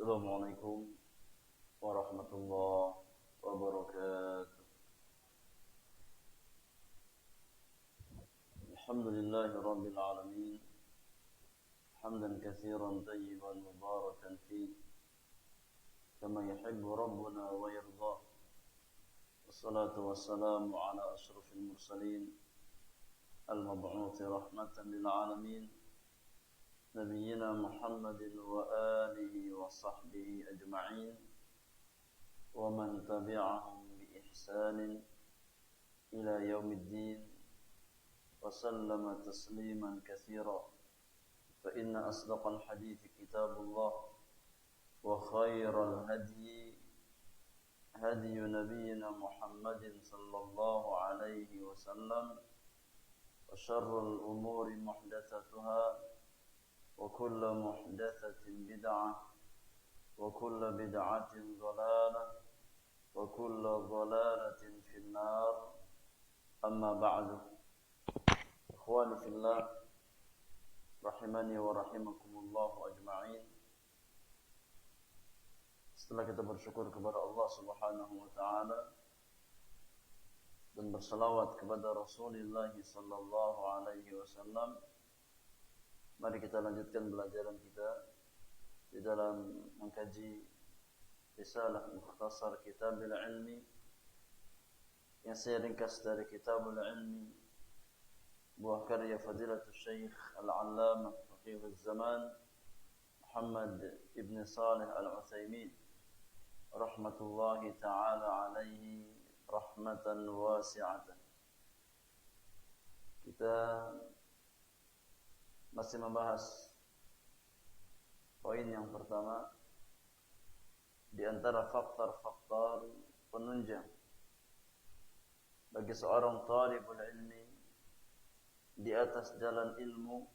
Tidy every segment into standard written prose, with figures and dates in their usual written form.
Assalamualaikum warahmatullahi wabarakatuh. Alhamdulillahi rabbil alamin. Hamdan katsiran tayyiban mubarakan fihi kama yuhibbu rabbuna wa yarda. Wassalatu wassalamu ala asyrafil mursalin al-mab'uuthi rahmatan lil alamin. نبينا محمد وآله وصحبه أجمعين ومن تبعهم بإحسان إلى يوم الدين وسلم تسليما كثيرا فإن أصدق الحديث كتاب الله وخير الهدي هدي نبينا محمد صلى الله عليه وسلم وشر الأمور محدثاتها وكل محدثة بدعة وكل بدعة ضلالة وكل ضلالة في النار أما بعد إخواني في الله rahimani wa rahimakumullah ajma'in. Setelah kita bersyukur kepada Allah Subhanahu wa taala dan berselawat kepada Rasulullah sallallahu alaihi wasallam, mari kita lanjutkan pelajaran kita di dalam mengkaji risalah mukhtasar Kitabul Ilmi yang saya ringkas dari Kitabul Ilmi, buah karya Fadilatul Syekh Al-Allamah Faqihuz Zaman Muhammad Ibn Salih Al-Utsaimin rahmatullahi ta'ala alaihi rahmatan wasi'atan. Kita masih membahas poin yang pertama di antara faktor-faktor penunjang bagi seorang talibul ilmi di atas jalan ilmu,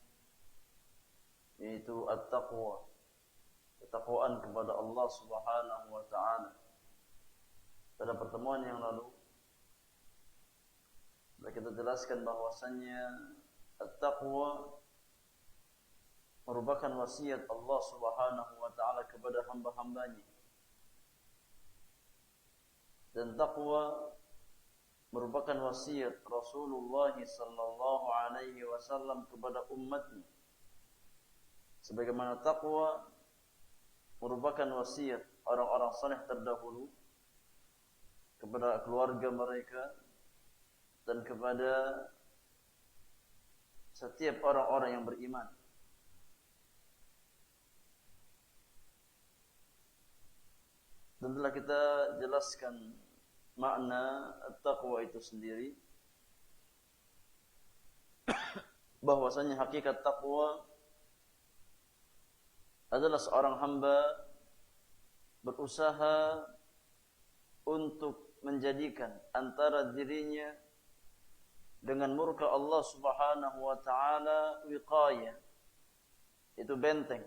yaitu at-taqwa, ketakwaan kepada Allah Subhanahu wa taala. Pada pertemuan yang lalu kita jelaskan bahwasannya at-taqwa merupakan wasiat Allah Subhanahu wa taala kepada hamba-hambanya, dan taqwa merupakan wasiat Rasulullah sallallahu alaihi wasallam kepada umatnya, sebagaimana taqwa merupakan wasiat orang-orang saleh terdahulu kepada keluarga mereka dan kepada setiap orang-orang yang beriman. Dan telah kita jelaskan makna at-taqwa itu sendiri, bahwasanya hakikat taqwa adalah seorang hamba berusaha untuk menjadikan antara dirinya dengan murka Allah Subhanahu wa taala wiqayah, itu benteng,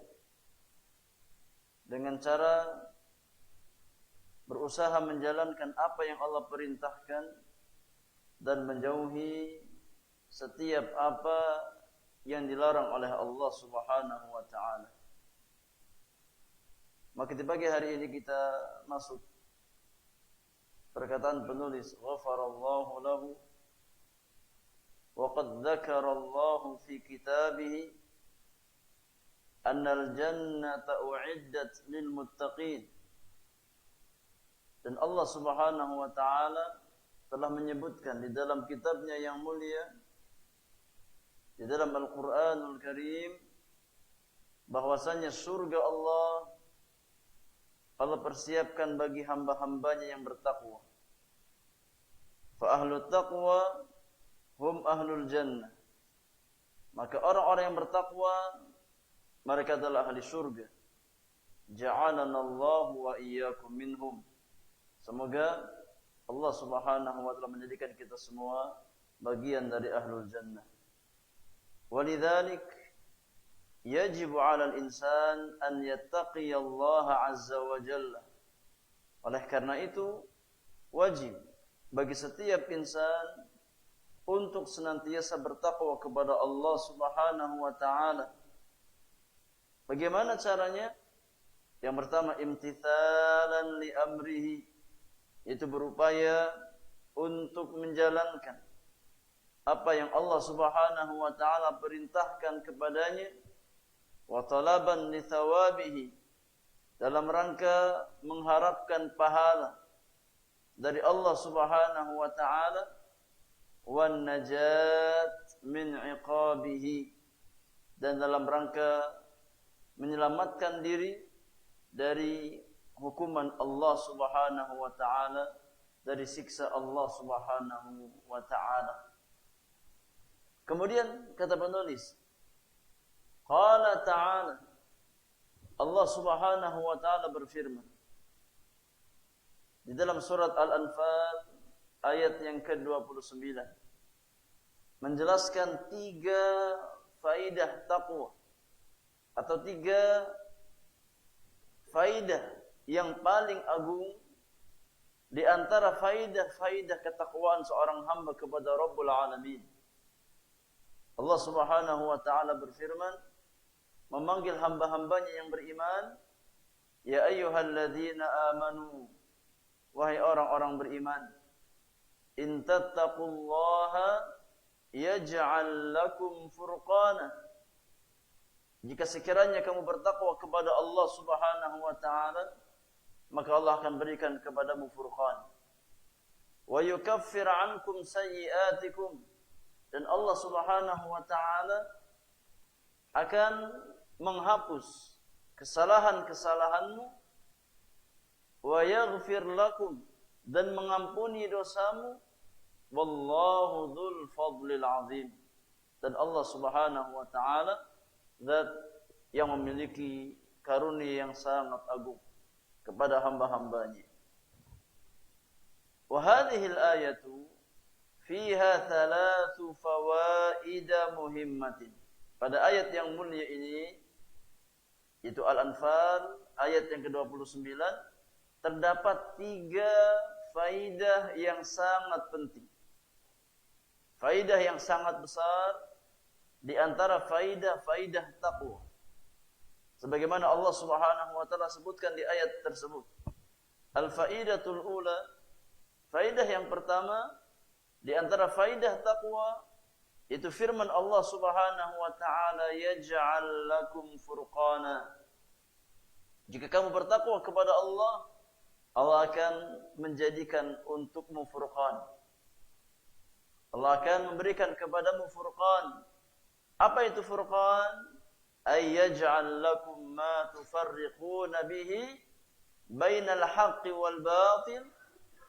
dengan cara berusaha menjalankan apa yang Allah perintahkan dan menjauhi setiap apa yang dilarang oleh Allah Subhanahu wa taala. Maka di pagi hari ini kita masuk perkataan penulis, ghafarallahu lahu wa qad dzakarallahu fi kitabih annal jannata u'iddat lil muttaqin. Dan Allah Subhanahu wa taala telah menyebutkan di dalam kitabnya yang mulia, di dalam Al-Qur'anul Karim, bahwasanya surga Allah persiapkan bagi hamba-hambanya yang bertakwa. Fa ahlut taqwa hum ahlul jannah. Maka orang-orang yang bertakwa mereka adalah ahli surga. Ja'alanallahu wa iyyakum minhum. Semoga Allah Subhanahu wa taala menjadikan kita semua bagian dari ahlul jannah. Walidzalik yajibu 'alal insan an yattaqiyallaha 'azza wa jalla. Oleh karena itu wajib bagi setiap insan untuk senantiasa bertakwa kepada Allah Subhanahu wa taala. Bagaimana caranya? Yang pertama, imtithalan li amrihi, itu berupaya untuk menjalankan apa yang Allah Subhanahu wa taala perintahkan kepadanya, wa talaban li thawabihi, dalam rangka mengharapkan pahala dari Allah Subhanahu wa taala, wan najat min iqabihi, dan dalam rangka menyelamatkan diri dari hukuman Allah Subhanahu wa taala, dari siksa Allah Subhanahu wa taala. Kemudian kata penulis, qala ta'ala, Allah Subhanahu wa taala berfirman di dalam surat Al-Anfal ayat yang ke-29, menjelaskan 3 faidah taqwa, atau 3 faidah yang paling agung di antara faidah-faidah ketakwaan seorang hamba kepada Rabbul Alamin. Allah Subhanahu wa taala berfirman, memanggil hamba-hambanya yang beriman, ya ayyuhalladzina amanu, wahai orang-orang beriman, in tattaqullaha yaj'al lakum furqana, jika sekiranya kamu bertakwa kepada Allah Subhanahu wa taala, maka Allah akan berikan kepadamu furqan. Wa yukaffir 'ankum sayyi'atikum, dan Allah Subhanahu wa taala akan menghapus kesalahan-kesalahanmu. Wa yaghfir lakum, dan mengampuni dosamu. Wallahu dzul fadlil 'azim, dan Allah Subhanahu wa taala zat yang memiliki karunia yang sangat agung kepada hamba-hambanya. Wa hadhihi al-ayatu fiha 3 fawaid muhimmatin. Pada ayat yang mulia ini, yaitu Al-Anfal ayat yang ke-29, terdapat 3 faidah yang sangat penting. Faidah yang sangat besar di antara faidah-faidah taqwa, sebagaimana Allah Subhanahu wa taala sebutkan di ayat tersebut. Al-faidatul ula, faidah yang pertama di antara faidah taqwa, itu firman Allah Subhanahu wa taala, yaj'al lakum furqana. Jika kamu bertakwa kepada Allah, Allah akan menjadikan untukmu furqan. Allah akan memberikan kepadamu furqan. Apa itu furqan? Ay yaj'al lakum ma tufarriquna bihi bainal haqqi wal batil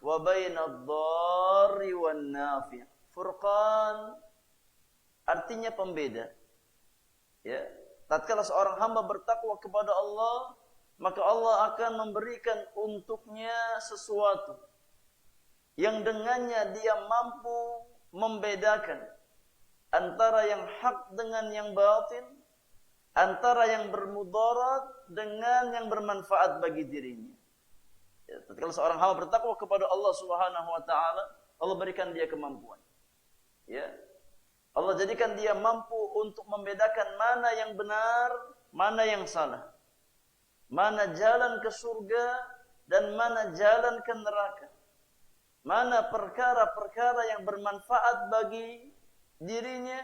wa bainad dharri wan nafi'. Furqan artinya pembeda. Ya, tatkala seorang hamba bertakwa kepada Allah, maka Allah akan memberikan untuknya sesuatu yang dengannya dia mampu membedakan antara yang hak dengan yang batil, antara yang bermudarat dengan yang bermanfaat bagi dirinya. Ya, tatkala seorang hamba bertakwa kepada Allah Subhanahu wa taala, Allah berikan dia kemampuan. Ya. Allah jadikan dia mampu untuk membedakan mana yang benar, mana yang salah. Mana jalan ke surga dan mana jalan ke neraka. Mana perkara-perkara yang bermanfaat bagi dirinya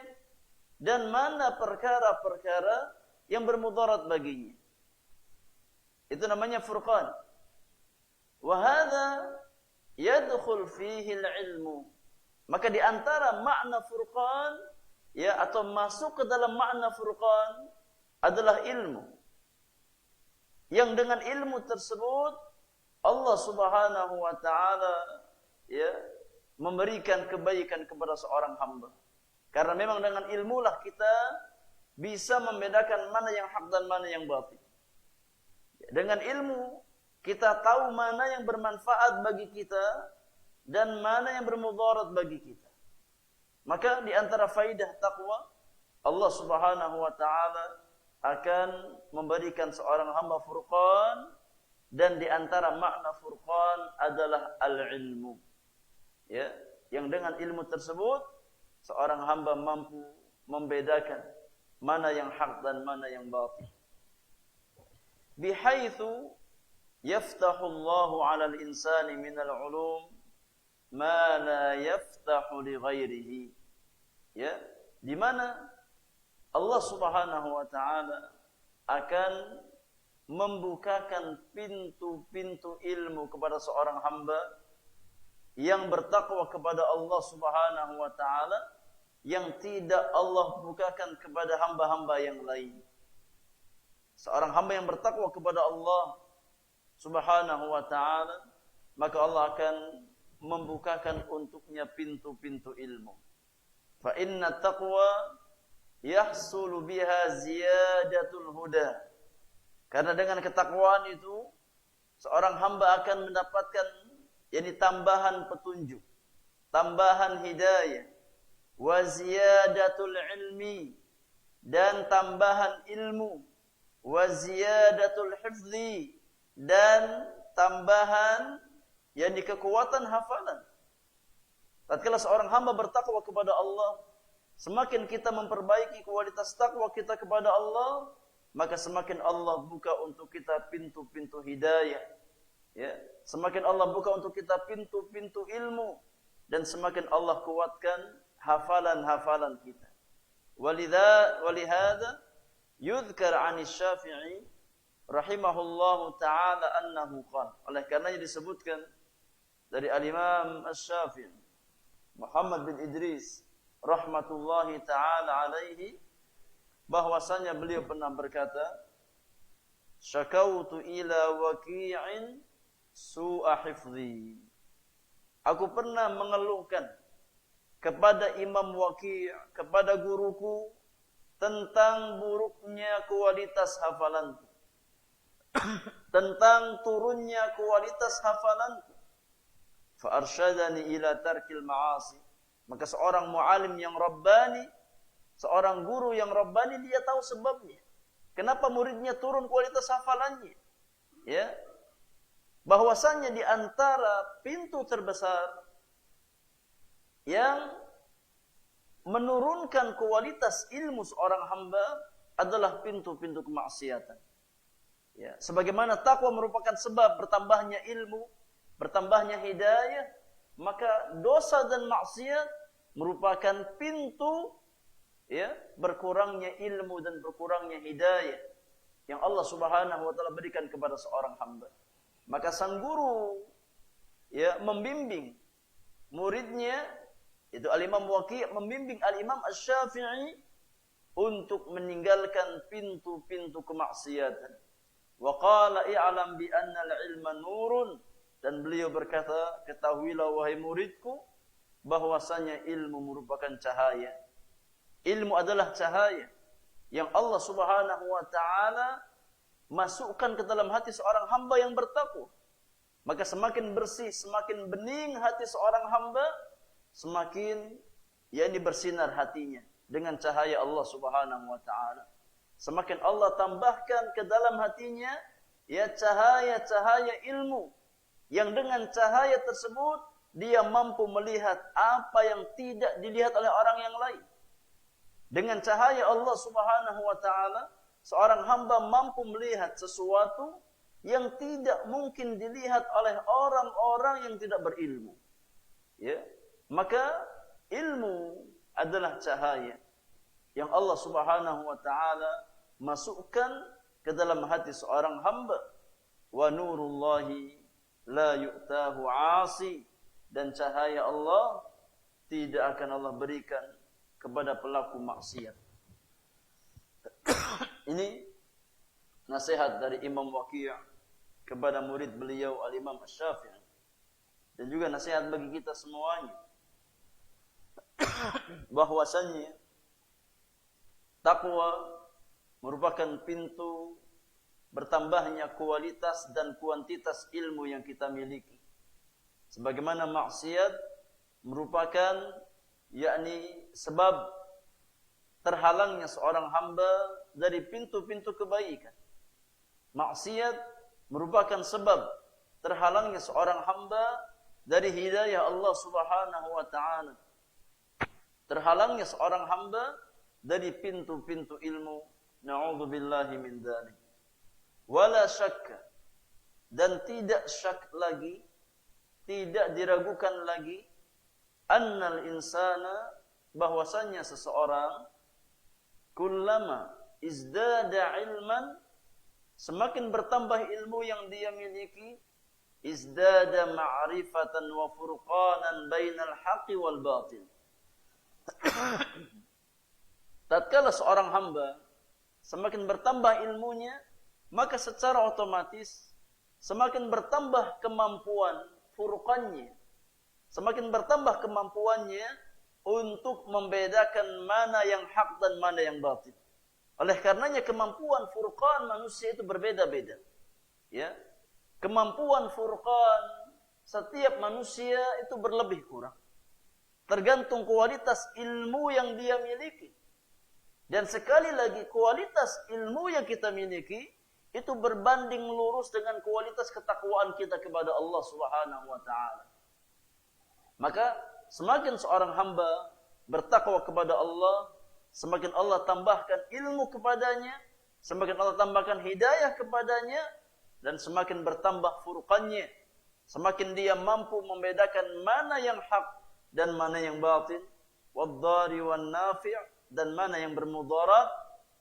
dan mana perkara-perkara yang bermudarat baginya. Itu namanya furqan. Wa hadza yadkhul fihi al-ilmu. Maka di antara makna furqan, ya, atau masuk ke dalam makna furqan adalah ilmu. Yang dengan ilmu tersebut Allah Subhanahu wa taala, ya, memberikan kebaikan kepada seorang hamba. Karena memang dengan ilmulah kita bisa membedakan mana yang hak dan mana yang batil. Dengan ilmu kita tahu mana yang bermanfaat bagi kita dan mana yang bermudarat bagi kita. Maka di antara faidah takwa, Allah Subhanahu wa taala akan memberikan seorang hamba furqan, dan di antara makna furqan adalah al-ilmu. Ya, yang dengan ilmu tersebut seorang hamba mampu membedakan mana yang hak dan mana yang batil. bihaitsu yaftahu Allahu 'alal insani minal 'ulum ma la yaftahu li ghairihi. Ya, di mana Allah Subhanahu wa taala akan membukakan pintu-pintu ilmu kepada seorang hamba yang bertakwa kepada Allah Subhanahu wa taala yang tidak Allah bukakan kepada hamba-hamba yang lain. Seorang hamba yang bertakwa kepada Allah Subhanahu wa taala, maka Allah akan membukakan untuknya pintu-pintu ilmu. Fa inna taqwa yahsulu biha ziyadatul huda. Karena dengan ketakwaan itu seorang hamba akan mendapatkan tambahan petunjuk, tambahan hidayah, wa ziyadatul ilmi, dan tambahan ilmu, wa ziyadatul hifzi, dan tambahan kekuatan hafalan. Tatkala seorang hamba bertakwa kepada Allah, semakin kita memperbaiki kualitas takwa kita kepada Allah, maka semakin Allah buka untuk kita pintu-pintu hidayah. Ya, semakin Allah buka untuk kita pintu-pintu ilmu, dan semakin Allah kuatkan hafalan-hafalan kita. Walihada yudhkar 'ani Syafi'i rahimahullahu taala annahu qala. Oleh karenanya disebutkan dari Al-Imam Asy-Syafi'i Muhammad bin Idris rahmatullahi taala alaihi, bahwasanya beliau pernah berkata, syakautu ila waqi'in su'a hifzi. Aku pernah mengeluhkan kepada Imam Waqi', kepada guruku, tentang buruknya kualitas hafalanku, tentang turunnya kualitas hafalanku. Fa arsyadani ila tarkil ma'asi. Maka seorang mu'alim yang rabbani, seorang guru yang rabbani, dia tahu sebabnya. Kenapa muridnya turun kualitas hafalannya? Ya. Bahwasanya di antara pintu terbesar yang menurunkan kualitas ilmu seorang hamba adalah pintu-pintu kemaksiatan. Ya, sebagaimana takwa merupakan sebab bertambahnya ilmu, bertambahnya hidayah, maka dosa dan maksiat merupakan pintu berkurangnya ilmu dan berkurangnya hidayah yang Allah Subhanahu wa taala berikan kepada seorang hamba. Maka sang guru membimbing muridnya, itu Al-Imam Waqi' membimbing Al-Imam Asy-Syafi'i untuk meninggalkan pintu-pintu kemaksiatan. Wa qala i'lam bi anna al-ilma nurun, dan beliau berkata, ketahuilah wahai muridku bahwasanya ilmu merupakan cahaya. Ilmu adalah cahaya yang Allah Subhanahu wa taala masukkan ke dalam hati seorang hamba yang bertakwa. Maka semakin bersih, semakin bening hati seorang hamba, semakin bersinar hatinya dengan cahaya Allah Subhanahu wa taala. Semakin Allah tambahkan ke dalam hatinya cahaya-cahaya ilmu, yang dengan cahaya tersebut dia mampu melihat apa yang tidak dilihat oleh orang yang lain. Dengan cahaya Allah Subhanahu wa taala, seorang hamba mampu melihat sesuatu yang tidak mungkin dilihat oleh orang-orang yang tidak berilmu. Ya, maka ilmu adalah cahaya yang Allah Subhanahu wa taala masukkan ke dalam hati seorang hamba. Wa nurullahi la yu'tahu 'asi, dan cahaya Allah tidak akan Allah berikan kepada pelaku maksiat. Ini nasihat dari Imam Waqi' kepada murid beliau Al-Imam Asy-Syafi'i, dan juga nasihat bagi kita semuanya bahwasanya takwa merupakan pintu bertambahnya kualitas dan kuantitas ilmu yang kita miliki. Sebagaimana maksiat merupakan sebab terhalangnya seorang hamba dari pintu-pintu kebaikan. Maksiat merupakan sebab terhalangnya seorang hamba dari hidayah Allah Subhanahu wa taala. Terhalangnya seorang hamba dari pintu-pintu ilmu. Na'udzubillahi min dzalik. wala syakka, dan tidak syak lagi, tidak diragukan lagi, annal insana, bahwasanya seseorang, kullama izdada ilman, semakin bertambah ilmu yang dia miliki, izdada ma'rifatan wa furqanan bainal haqqi wal batil. Tatkala seorang hamba semakin bertambah ilmunya, maka secara otomatis semakin bertambah kemampuan furqannya, semakin bertambah kemampuannya untuk membedakan mana yang hak dan mana yang batil. Oleh karenanya kemampuan furqan manusia itu berbeda-beda. Ya. Kemampuan furqan setiap manusia itu berlebih kurang. Tergantung kualitas ilmu yang dia miliki. Dan sekali lagi kualitas ilmu yang kita miliki itu berbanding lurus dengan kualitas ketakwaan kita kepada Allah Subhanahu wa taala. Maka semakin seorang hamba bertakwa kepada Allah, semakin Allah tambahkan ilmu kepadanya, semakin Allah tambahkan hidayah kepadanya, dan semakin bertambah furqannya, semakin dia mampu membedakan mana yang hak dan mana yang batil, wad-dhari wan-nafi', dan mana yang bermudarat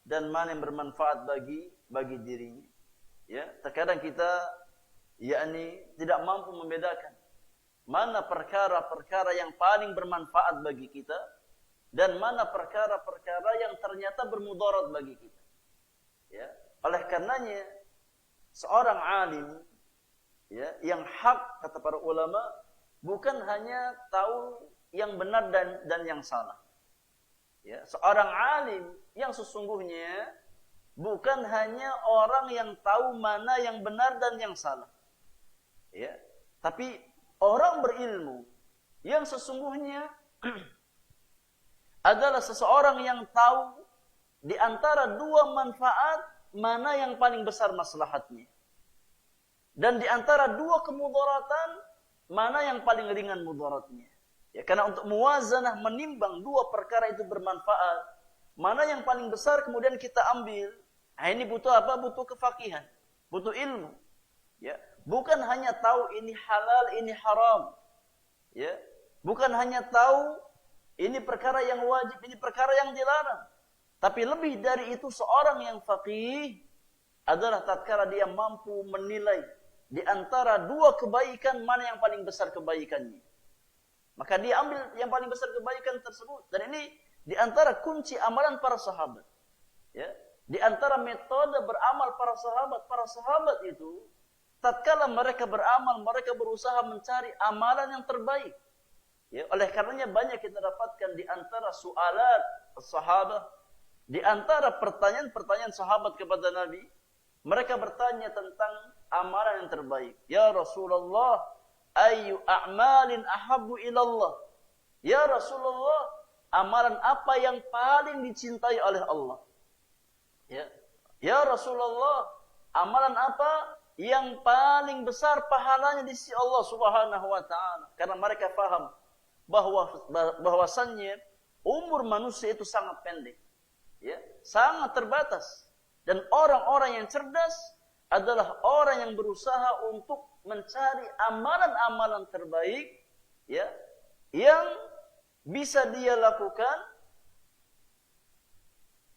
dan mana yang bermanfaat bagi dirinya. Ya, terkadang kita tidak mampu membedakan mana perkara-perkara yang paling bermanfaat bagi kita dan mana perkara-perkara yang ternyata bermudarat bagi kita. Ya, oleh karenanya seorang alim, ya, yang hak kata para ulama bukan hanya tahu yang benar dan yang salah. Ya, seorang alim yang sesungguhnya bukan hanya orang yang tahu mana yang benar dan yang salah. Ya, tapi orang berilmu yang sesungguhnya adalah seseorang yang tahu di antara dua manfaat mana yang paling besar maslahatnya. Dan di antara dua kemudaratan mana yang paling ringan mudaratnya. Ya, karena untuk muwazanah menimbang dua perkara itu bermanfaat, mana yang paling besar kemudian kita ambil. Nah, ini butuh apa? Butuh kefakihan, butuh ilmu. Ya, bukan hanya tahu ini halal, ini haram. Ya, bukan hanya tahu ini perkara yang wajib, ini perkara yang dilarang. Tapi lebih dari itu seorang yang faqih adalah tatkala dia mampu menilai di antara dua kebaikan mana yang paling besar kebaikannya. Maka dia ambil yang paling besar kebaikan tersebut. Dan ini di antara kunci amalan para sahabat. Ya, di antara metode beramal para sahabat itu tatkala mereka beramal, mereka berusaha mencari amalan yang terbaik. Ya, oleh karenanya banyak kita dapatkan di antara sualat sahabat, di antara pertanyaan-pertanyaan sahabat kepada Nabi, mereka bertanya tentang amalan yang terbaik. Ya Rasulullah, ayu a'malin ahabbu ilallah. Ya Rasulullah, amalan apa yang paling dicintai oleh Allah? Ya Rasulullah, amalan apa yang paling besar pahalanya di sisi Allah Subhanahu wa taala? Karena mereka paham bahwasannya umur manusia itu sangat pendek. Ya, sangat terbatas. Dan orang-orang yang cerdas adalah orang yang berusaha untuk mencari amalan-amalan terbaik, ya, yang bisa dia lakukan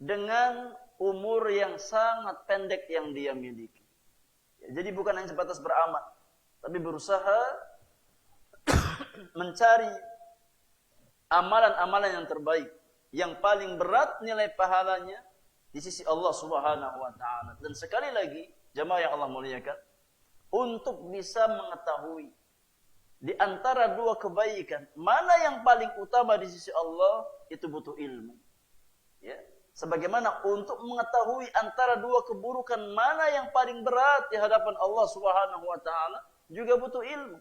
dengan umur yang sangat pendek yang dia miliki. Ya, jadi bukan hanya sebatas beramal, tapi berusaha mencari amalan-amalan yang terbaik, yang paling berat nilai pahalanya di sisi Allah Subhanahu wa taala. Dan sekali lagi, jamaah yang Allah muliakan, untuk bisa mengetahui di antara dua kebaikan mana yang paling utama di sisi Allah, itu butuh ilmu. Ya, sebagaimana untuk mengetahui antara dua keburukan mana yang paling berat di hadapan Allah Subhanahu wa taala juga butuh ilmu.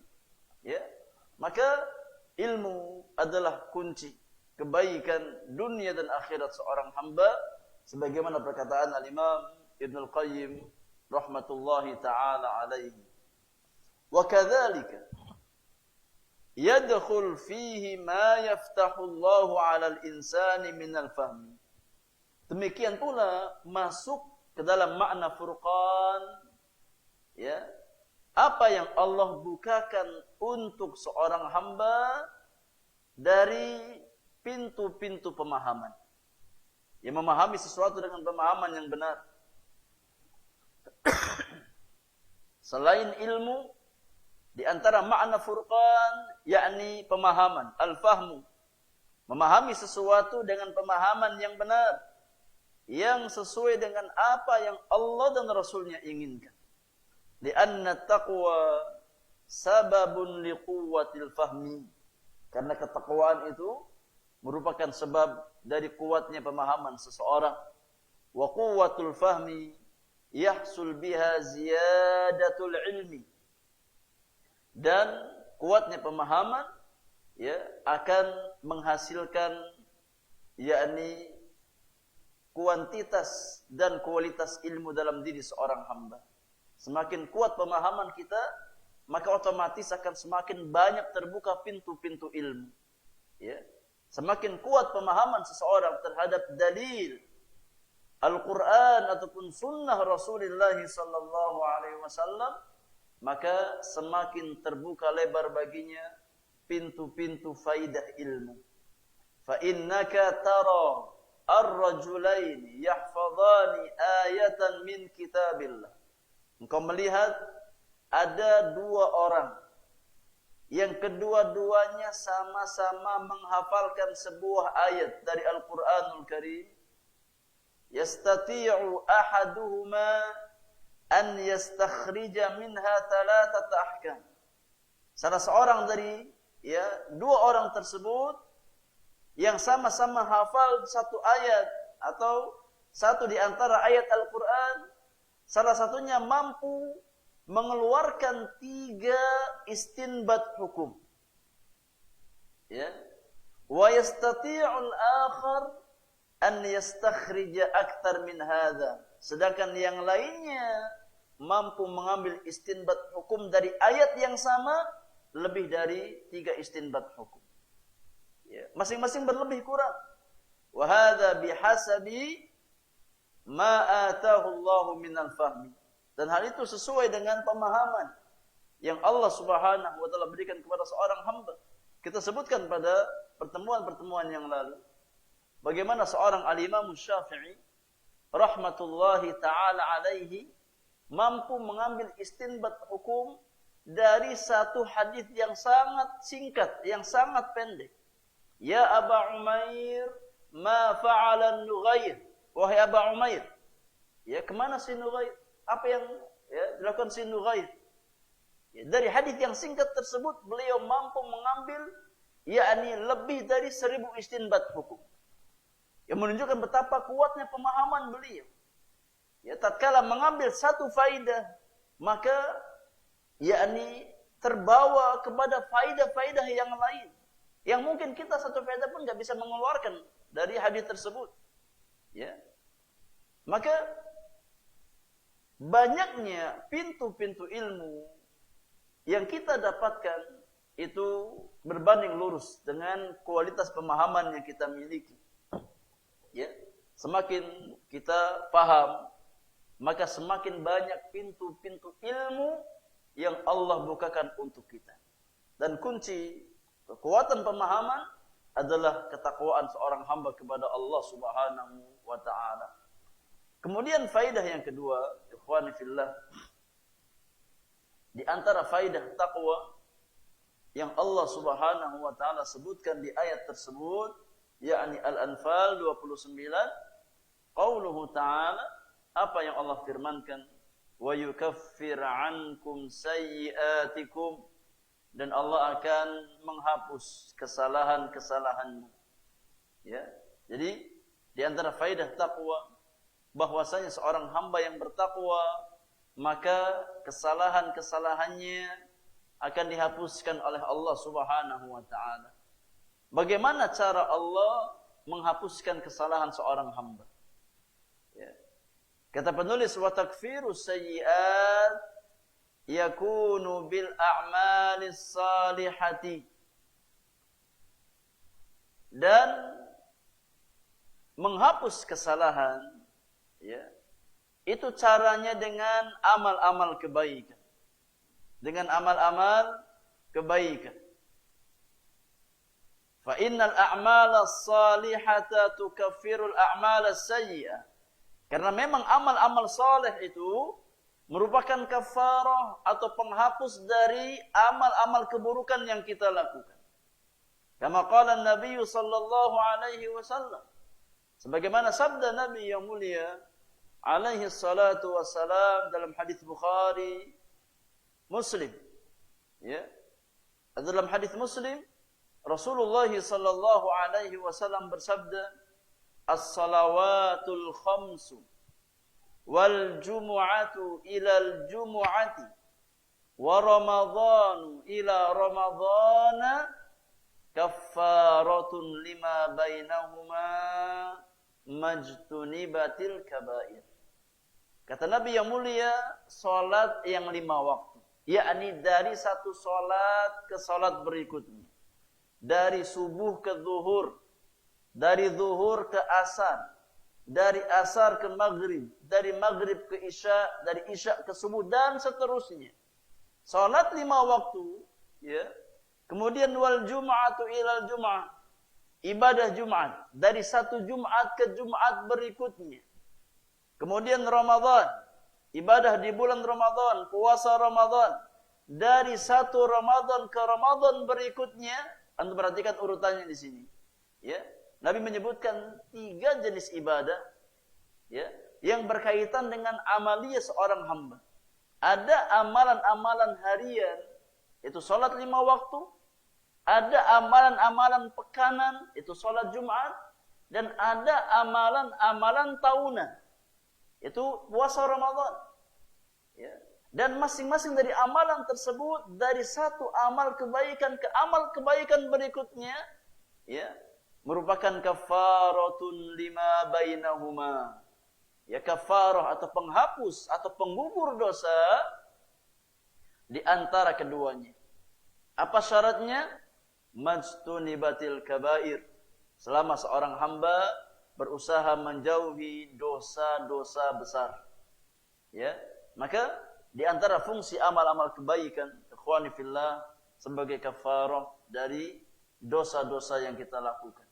Ya, maka ilmu adalah kunci kebaikan dunia dan akhirat seorang hamba, sebagaimana perkataan Al-Imam Ibnu Al-Qayyim rahmatullahi taala alaihi. Wa kadzalika yadkhul fihi ma yaftahu Allahu 'ala al-insani min al-fahm. Demikian pula masuk ke dalam makna furqan, ya, apa yang Allah bukakan untuk seorang hamba dari pintu-pintu pemahaman. Yang memahami sesuatu dengan pemahaman yang benar. Selain ilmu, di antara makna furqan, yakni pemahaman, al-fahmu. Memahami sesuatu dengan pemahaman yang benar. Yang sesuai dengan apa yang Allah dan Rasulnya inginkan. Lianna taqwa sababun liquwwatil fahmi. Karena ketakwaan itu merupakan sebab dari kuatnya pemahaman seseorang. Wa quwwatul fahmi yahsul biha ziyadatul ilmi. Dan kuatnya pemahaman, ya, akan menghasilkan yakni kuantitas dan kualitas ilmu dalam diri seorang hamba. Semakin kuat pemahaman kita, maka otomatis akan semakin banyak terbuka pintu-pintu ilmu. Ya. Semakin kuat pemahaman seseorang terhadap dalil Al-Quran ataupun sunnah Rasulullah sallallahu alaihi wasallam, maka semakin terbuka lebar baginya pintu-pintu faidah ilmu. Fa innaka tara ar-rajulaini yahfadhani ayatan min kitabillah. Engkau melihat ada dua orang yang kedua-duanya sama-sama menghafalkan sebuah ayat dari Al-Quranul Karim. Yastati'u ahaduhuma an yastakhrija minha thalathata ahkam. Salah seorang dari dua orang tersebut yang sama-sama hafal satu ayat atau satu di antara ayat Al-Quran, salah satunya mampu mengeluarkan 3 istinbat hukum. Ya. Wa yastati'ul akhar an yastakhrija akthar min hadha. Sedangkan yang lainnya mampu mengambil istinbat hukum dari ayat yang sama lebih dari 3 istinbat hukum. Ya. Masing-masing berlebih kurang. Wa hadha bihasabi ma atahu Allahu minal fahmi. Dan hal itu sesuai dengan pemahaman yang Allah Subhanahu wa taala berikan kepada seorang hamba. Kita sebutkan pada pertemuan-pertemuan yang lalu bagaimana seorang al-Imam Syafi'i rahmatullahi taala alaihi mampu mengambil istinbat hukum dari satu hadis yang sangat singkat, yang sangat pendek. Ya Aba Umair, ma fa'ala Nughair? Wahai Aba Umair, ya, kemana si Nughair? Apa yang dilakukan si Nughair? Ya, dari hadis yang singkat tersebut beliau mampu mengambil yakni lebih dari 1000 istinbat hukum. Yang menunjukkan betapa kuatnya pemahaman beliau. Ya, tatkala mengambil satu faidah, maka yakni terbawa kepada faidah-faidah yang lain. Yang mungkin kita satu faidah pun enggak bisa mengeluarkan dari hadis tersebut. Ya. Maka banyaknya pintu-pintu ilmu yang kita dapatkan itu berbanding lurus dengan kualitas pemahaman yang kita miliki. Ya, semakin kita paham, maka semakin banyak pintu-pintu ilmu yang Allah bukakan untuk kita. Dan kunci kekuatan pemahaman adalah ketakwaan seorang hamba kepada Allah Subhanahu wa taala. Kemudian faidah yang kedua, ikhwani fillah, di antara faidah takwa yang Allah Subhanahu wa taala sebutkan di ayat tersebut, yakni Al-Anfal 29, qauluhu ta'ala, apa yang Allah firmankan, wa yukaffir ankum sayyi'atikum, dan Allah akan menghapus kesalahan-kesalahanmu. Ya. Jadi di antara faidah takwa bahwasanya seorang hamba yang bertakwa, maka kesalahan-kesalahannya akan dihapuskan oleh Allah Subhanahu wa taala. Bagaimana cara Allah menghapuskan kesalahan seorang hamba? Ya. Kata penulis, wa takfirus sayyi'at yakunu bil a'malis salihati. Dan menghapus kesalahan, ya, Itu caranya dengan amal-amal kebaikan. Dengan amal-amal kebaikan. Fa innal a'mala salihata tukaffirul a'mala sayyi'ah. Karena memang amal-amal saleh itu merupakan kafarah atau penghapus dari amal-amal keburukan yang kita lakukan. Kama qala Nabi sallallahu alaihi wasallam. Sebagaimana sabda Nabi yang mulia alaihi salatu wassalam dalam hadis Bukhari, Muslim. Ya. Dalam hadis Muslim, Rasulullah sallallahu alaihi wasallam bersabda, "As-salawatul khamsu wal jumu'atu ilal jumu'ati wa ramadhanu ila ramadhana kaffaratun lima bainahuma majtunibatil kabair." Kata Nabi yang mulia, salat yang 5 waktu, yakni dari satu salat ke salat berikutnya, dari subuh ke zuhur, dari zuhur ke asar, dari asar ke maghrib, dari maghrib ke isya, dari isya ke subuh, dan seterusnya. Salat 5 waktu, ya. Kemudian wal jum'atu ilal jum'ah, ibadah Jumat, dari satu Jumat ke Jumat berikutnya. Kemudian Ramadan, ibadah di bulan Ramadan, puasa Ramadan, dari satu Ramadan ke Ramadan berikutnya. Anda perhatikan urutannya di sini. Ya, Nabi menyebutkan 3 jenis ibadah, ya, yang berkaitan dengan amalia seorang hamba. Ada amalan-amalan harian, itu salat 5 waktu. Ada amalan-amalan pekanan, itu salat Jumat. Dan ada amalan-amalan tahunan, itu puasa Ramadan. Ya. Dan masing-masing dari amalan tersebut, dari satu amal kebaikan ke amal kebaikan berikutnya, ya, merupakan kafaratun lima bainahuma. Ya, kafarah atau penghapus atau penggugur dosa di antara keduanya. Apa syaratnya? Majtunibatil kabair. Selama seorang hamba berusaha menjauhi dosa-dosa besar. Ya, maka di antara fungsi amal-amal kebaikan, ikhwani fillah, sebagai kafarah dari dosa-dosa yang kita lakukan.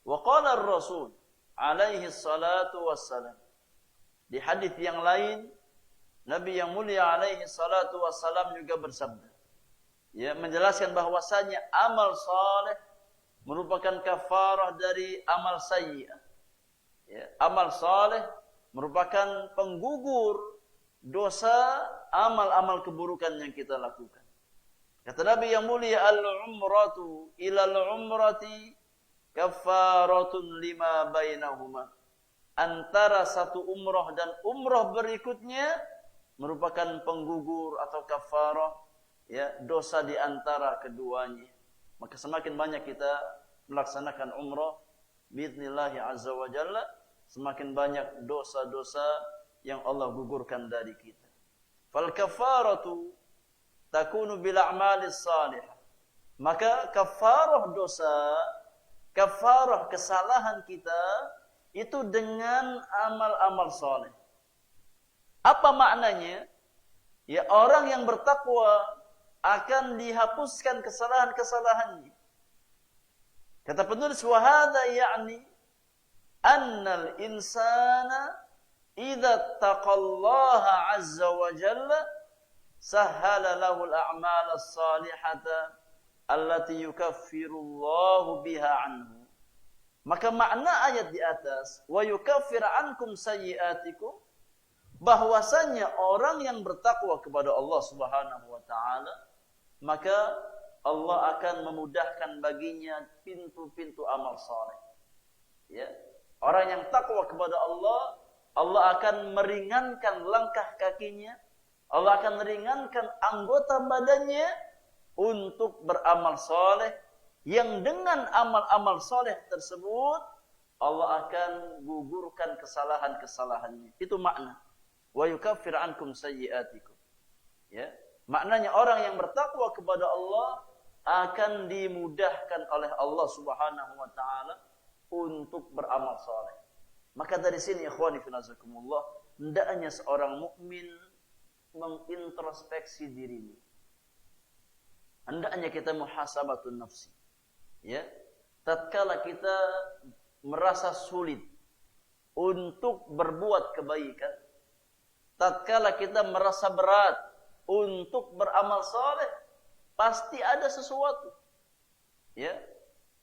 Wa qala ar-Rasul alaihi salatu wassalam. Di hadis yang lain, Nabi yang mulia alaihi salatu wassalam juga bersabda, ya, menjelaskan bahwasanya amal saleh merupakan kafarah dari amal sayyi'ah. Ya, amal saleh merupakan penggugur dosa amal-amal keburukan yang kita lakukan. Kata Nabi yang mulia, al-umratu ilal umrati kafaratun lima bainahuma. Antara satu umrah dan umrah berikutnya merupakan penggugur atau kafarah, ya, dosa di antara keduanya. Maka semakin banyak kita melaksanakan umrah biidznillah azza wa jalla, semakin banyak dosa-dosa yang Allah gugurkan dari kita. Fal kafaratu takunu bil a'malis salihah. Maka kafarah dosa, kafarah kesalahan kita itu dengan amal-amal saleh. Apa maknanya? Ya, orang yang bertakwa akan dihapuskan kesalahan-kesalahannya. Kata penulis, wa hadza ya'ni annal insana idza taqallaha azza wa jalla sahhala lahu al-a'mal as-salihata allati yukaffiru Allahu biha anhu. Maka makna ayat di atas, wa yukaffir ankum sayyi'atikum, bahwasanya orang yang bertakwa kepada Allah Subhanahu wa taala, maka Allah akan memudahkan baginya pintu-pintu amal saleh. Ya. Orang yang takwa kepada Allah, Allah akan meringankan langkah kakinya, Allah akan meringankan anggota badannya untuk beramal saleh, yang dengan amal-amal saleh tersebut Allah akan gugurkan kesalahan-kesalahannya. Itu makna wa yukaffir ankum sayyi'atikum. Ya, maknanya orang yang bertakwa kepada Allah akan dimudahkan oleh Allah Subhanahu wa taala untuk beramal saleh. Maka dari sini ikhwani fillah, hendaknya seorang mukmin mengintrospeksi dirinya. Hendaknya kita muhasabatun nafsi. Ya. Tatkala kita merasa sulit untuk berbuat kebaikan, tatkala kita merasa berat untuk beramal saleh, pasti ada sesuatu, ya,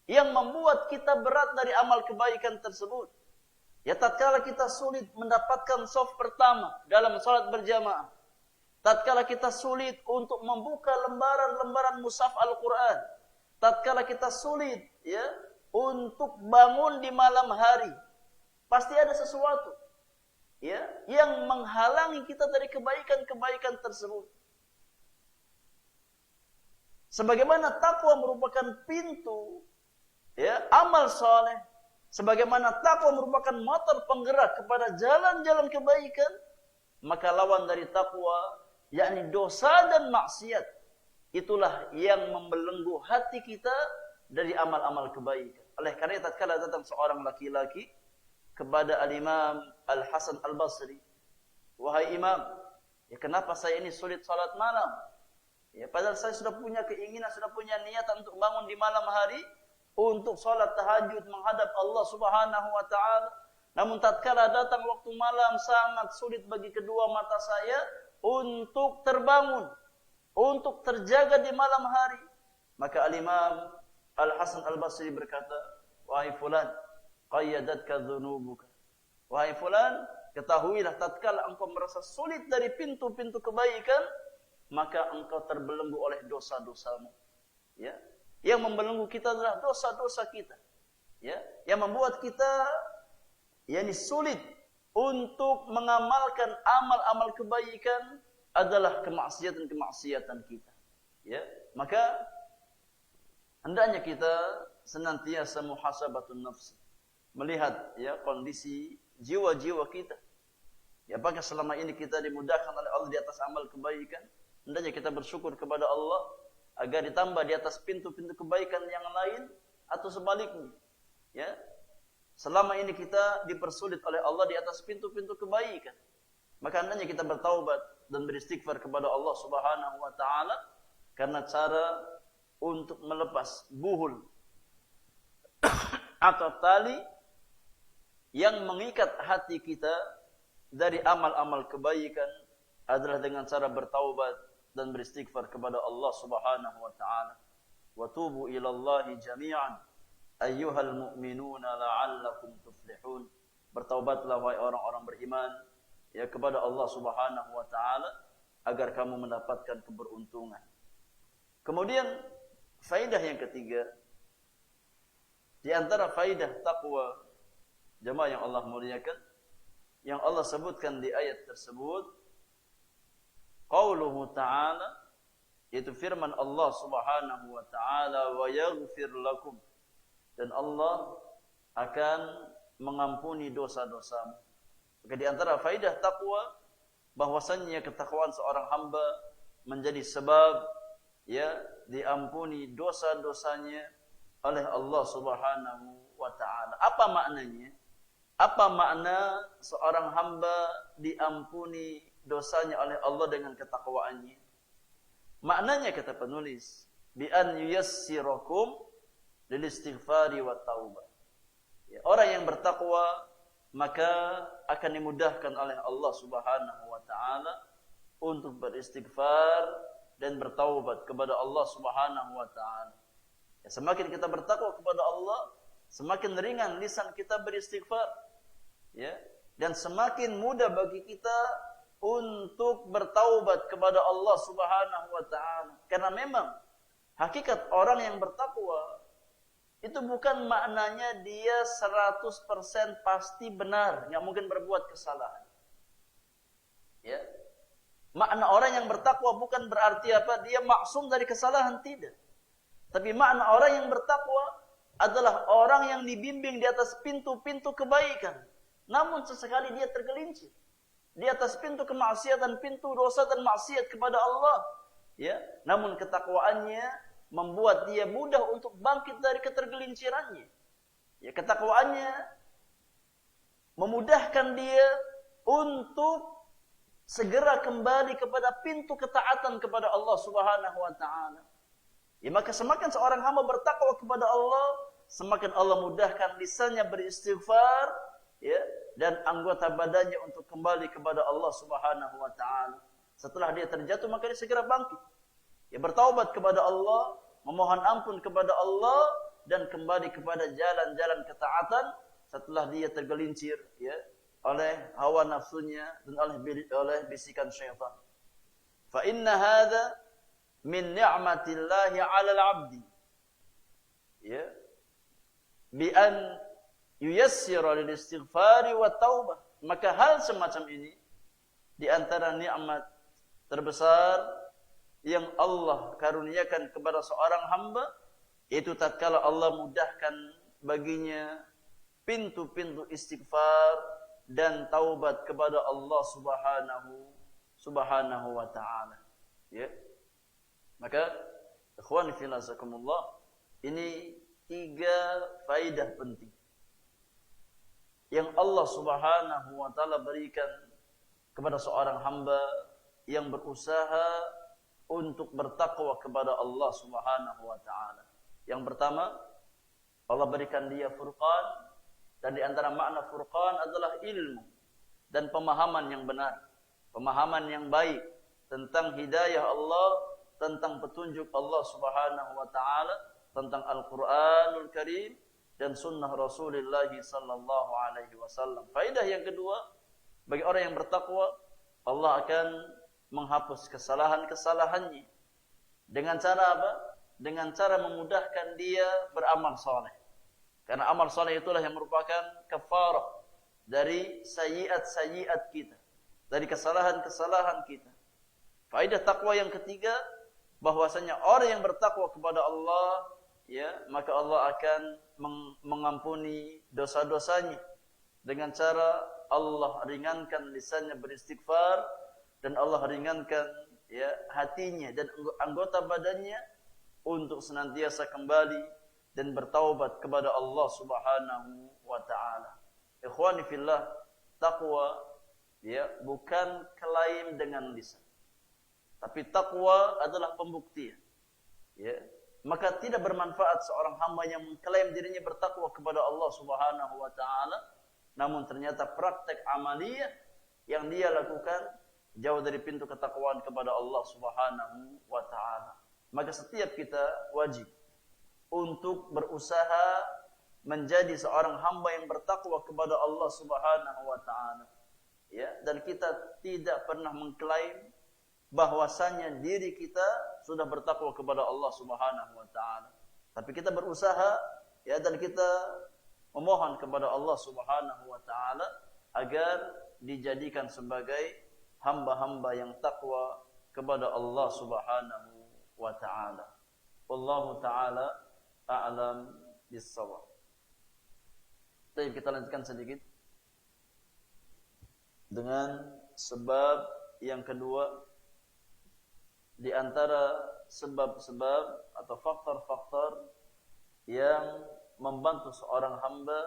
yang membuat kita berat dari amal kebaikan tersebut. Ya, tatkala kita sulit mendapatkan shaf pertama dalam salat berjamaah, tatkala kita sulit untuk membuka lembaran-lembaran mushaf Al-Quran, tatkala kita sulit, ya, untuk bangun di malam hari, pasti ada sesuatu, ya, yang menghalangi kita dari kebaikan-kebaikan tersebut. Sebagaimana takwa merupakan pintu, ya, amal saleh, sebagaimana takwa merupakan motor penggerak kepada jalan-jalan kebaikan, maka lawan dari takwa, yakni dosa dan maksiat, itulah yang membelenggu hati kita dari amal-amal kebaikan. Oleh karena itu, tatkala datang seorang laki-laki kepada Al-Imam Al-Hasan Al-Basri, "Wahai Imam, ya kenapa saya ini sulit salat malam? Ya, padahal saya sudah punya keinginan, sudah punya niatan untuk bangun di malam hari, untuk salat tahajud menghadap Allah Subhanahu wa taala. Namun tatkala datang waktu malam sangat sulit bagi kedua mata saya untuk terbangun, untuk terjaga di malam hari." Maka Al-Imam Al-Hasan Al-Basri berkata, "Wahai fulan, qayyadatka dhunubuka." Wahai fulan, ketahuilah tatkala engkau merasa sulit dari pintu-pintu kebaikan, maka engkau terbelenggu oleh dosa-dosamu. Ya, yang membelenggu kita adalah dosa-dosa kita. Ya, yang membuat kita yakni sulit untuk mengamalkan amal-amal kebaikan adalah kemaksiatan-kemaksiatan kita. Ya, maka hendaknya kita senantiasa muhasabatun nafsi, melihat, ya, kondisi jiwa-jiwa kita. Ya, apakah selama ini kita dimudahkan oleh Allah di atas amal kebaikan? Hendaknya kita bersyukur kepada Allah agar ditambah di atas pintu-pintu kebaikan yang lain, atau sebaliknya. Ya, selama ini kita dipersulit oleh Allah di atas pintu-pintu kebaikan, maka hendaknya kita bertaubat dan beristighfar kepada Allah Subhanahu wa taala, karena cara untuk melepas buhul atau tali yang mengikat hati kita dari amal-amal kebaikan adalah dengan cara bertaubat dan beristighfar kepada Allah Subhanahu wa taala. Wa tubu ila Allahi jami'an ayyuhal mu'minuna la'allakum tuflihun. Bertaubatlah wahai orang-orang beriman, ya, kepada Allah Subhanahu wa taala agar kamu mendapatkan keberuntungan. Kemudian faidah yang ketiga, di antara faidah takwa jemaah yang Allah muliakan, yang Allah sebutkan di ayat tersebut, qauluhu ta'ala, yaitu firman Allah Subhanahu wa ta'ala, "Wa yaghfir lakum," dan Allah akan mengampuni dosa-dosamu. Maka di antara faidah takwa, bahwasannya ketakwaan seorang hamba menjadi sebab, ya, diampuni dosa-dosanya oleh Allah Subhanahu wa ta'ala. Apa maknanya? Apa makna seorang hamba diampuni dosanya oleh Allah dengan ketakwaannya? Maknanya, kata penulis, bi an yuyassirakum lil istighfari wat taubah. Ya, orang yang bertakwa maka akan dimudahkan oleh Allah Subhanahu wa taala untuk beristighfar dan bertaubat kepada Allah Subhanahu wa taala. Ya, semakin kita bertakwa kepada Allah, semakin ringan lisan kita beristighfar. Ya, dan semakin mudah bagi kita untuk bertaubat kepada Allah Subhanahu wa taala. Karena memang hakikat orang yang bertakwa itu bukan maknanya dia 100% pasti benar, enggak mungkin berbuat kesalahan. Ya. Makna orang yang bertakwa bukan berarti apa? Dia maksum dari kesalahan, tidak. Tapi makna orang yang bertakwa adalah orang yang dibimbing di atas pintu-pintu kebaikan. Namun sesekali dia tergelincir di atas pintu kemaksiatan, pintu dosa dan maksiat kepada Allah. Ya, namun ketakwaannya membuat dia mudah untuk bangkit dari ketergelincirannya. Ya, ketakwaannya memudahkan dia untuk segera kembali kepada pintu ketaatan kepada Allah Subhanahu wa taala. Ya, maka semakin seorang hamba bertakwa kepada Allah, semakin Allah mudahkan lisannya beristighfar, ya, dan anggota badannya untuk kembali kepada Allah Subhanahu wa taala. Setelah dia terjatuh, maka dia segera bangkit. Ya, bertaubat kepada Allah, memohon ampun kepada Allah, dan kembali kepada jalan-jalan ketaatan setelah dia tergelincir, ya, oleh hawa nafsunya dan oleh bisikan syaitan. Fa inna hadza min ni'matillahi 'alal 'abdi, ya, bi an yuyassira lil istighfari wat taubah. Maka hal semacam ini di antara nikmat terbesar yang Allah karuniakan kepada seorang hamba, yaitu tatkala Allah mudahkan baginya pintu-pintu istighfar dan taubat kepada Allah Subhanahu wa taala. Ya. Maka ikhwan fillah jazakumullah, ini 3 faedah penting yang Allah Subhanahu wa taala berikan kepada seorang hamba yang berusaha untuk bertakwa kepada Allah Subhanahu wa taala. Yang pertama, Allah berikan dia furqan, dan di antara makna furqan adalah ilmu dan pemahaman yang benar, pemahaman yang baik tentang hidayah Allah, tentang petunjuk Allah Subhanahu wa taala, tentang Al-Qur'anul Karim dan sunnah Rasulullah sallallahu alaihi wasallam. Faedah yang kedua, bagi orang yang bertakwa, Allah akan menghapus kesalahan-kesalahannya. Dengan cara apa? Dengan cara memudahkan dia beramal saleh. Karena amal saleh itulah yang merupakan kafarah dari sayyiat-sayyiat kita, dari kesalahan-kesalahan kita. Faedah takwa yang ketiga, bahwasanya orang yang bertakwa kepada Allah, ya, maka Allah akan mengampuni dosa-dosanya dengan cara Allah ringankan lisannya beristighfar, dan Allah ringankan, ya, hatinya dan anggota badannya untuk senantiasa kembali dan bertaubat kepada Allah Subhanahu wa taala. Ikhwani fillah, takwa, ya, bukan klaim dengan lisan, tapi takwa adalah pembuktian. Ya, maka tidak bermanfaat seorang hamba yang mengklaim dirinya bertakwa kepada Allah Subhanahu wa taala, namun ternyata praktek amaliyah yang dia lakukan jauh dari pintu ketakwaan kepada Allah Subhanahu wa taala. Maka setiap kita wajib untuk berusaha menjadi seorang hamba yang bertakwa kepada Allah Subhanahu wa taala. Ya, dan kita tidak pernah mengklaim bahwasanya diri kita sudah bertakwa kepada Allah Subhanahu wa taala. Tapi kita berusaha, ya, dan kita memohon kepada Allah Subhanahu wa taala agar dijadikan sebagai hamba-hamba yang takwa kepada Allah Subhanahu wa taala. Wallahu taala a'lam bis-shawab. Baik, kita lanjutkan sedikit dengan sebab yang kedua di antara sebab-sebab atau faktor-faktor yang membantu seorang hamba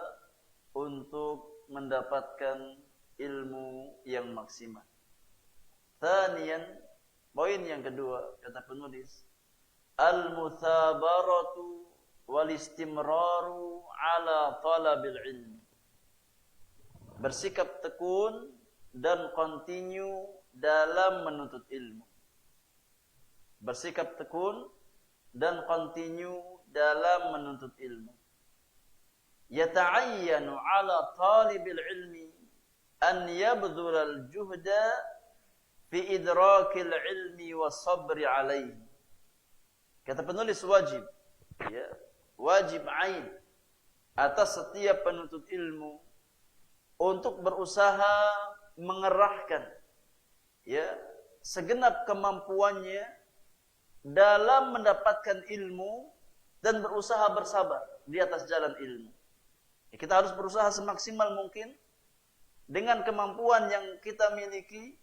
untuk mendapatkan ilmu yang maksimal. Thaniyan, poin yang kedua, kata penulis, al-muthabaratu wal istimraru ala talabil ilmi. Bersikap tekun dan continue dalam menuntut ilmu. Bersikap tekun dan continue dalam menuntut ilmu. Yata'ayyanu ala talibil ilmi an yabdhulal juhda fi idrakil ilmi wa sabri alaihi. Kata penulis, wajib, ya, wajib ain atas setiap penuntut ilmu untuk berusaha mengerahkan, ya, segenap kemampuannya dalam mendapatkan ilmu dan berusaha bersabar di atas jalan ilmu. Ya, kita harus berusaha semaksimal mungkin dengan kemampuan yang kita miliki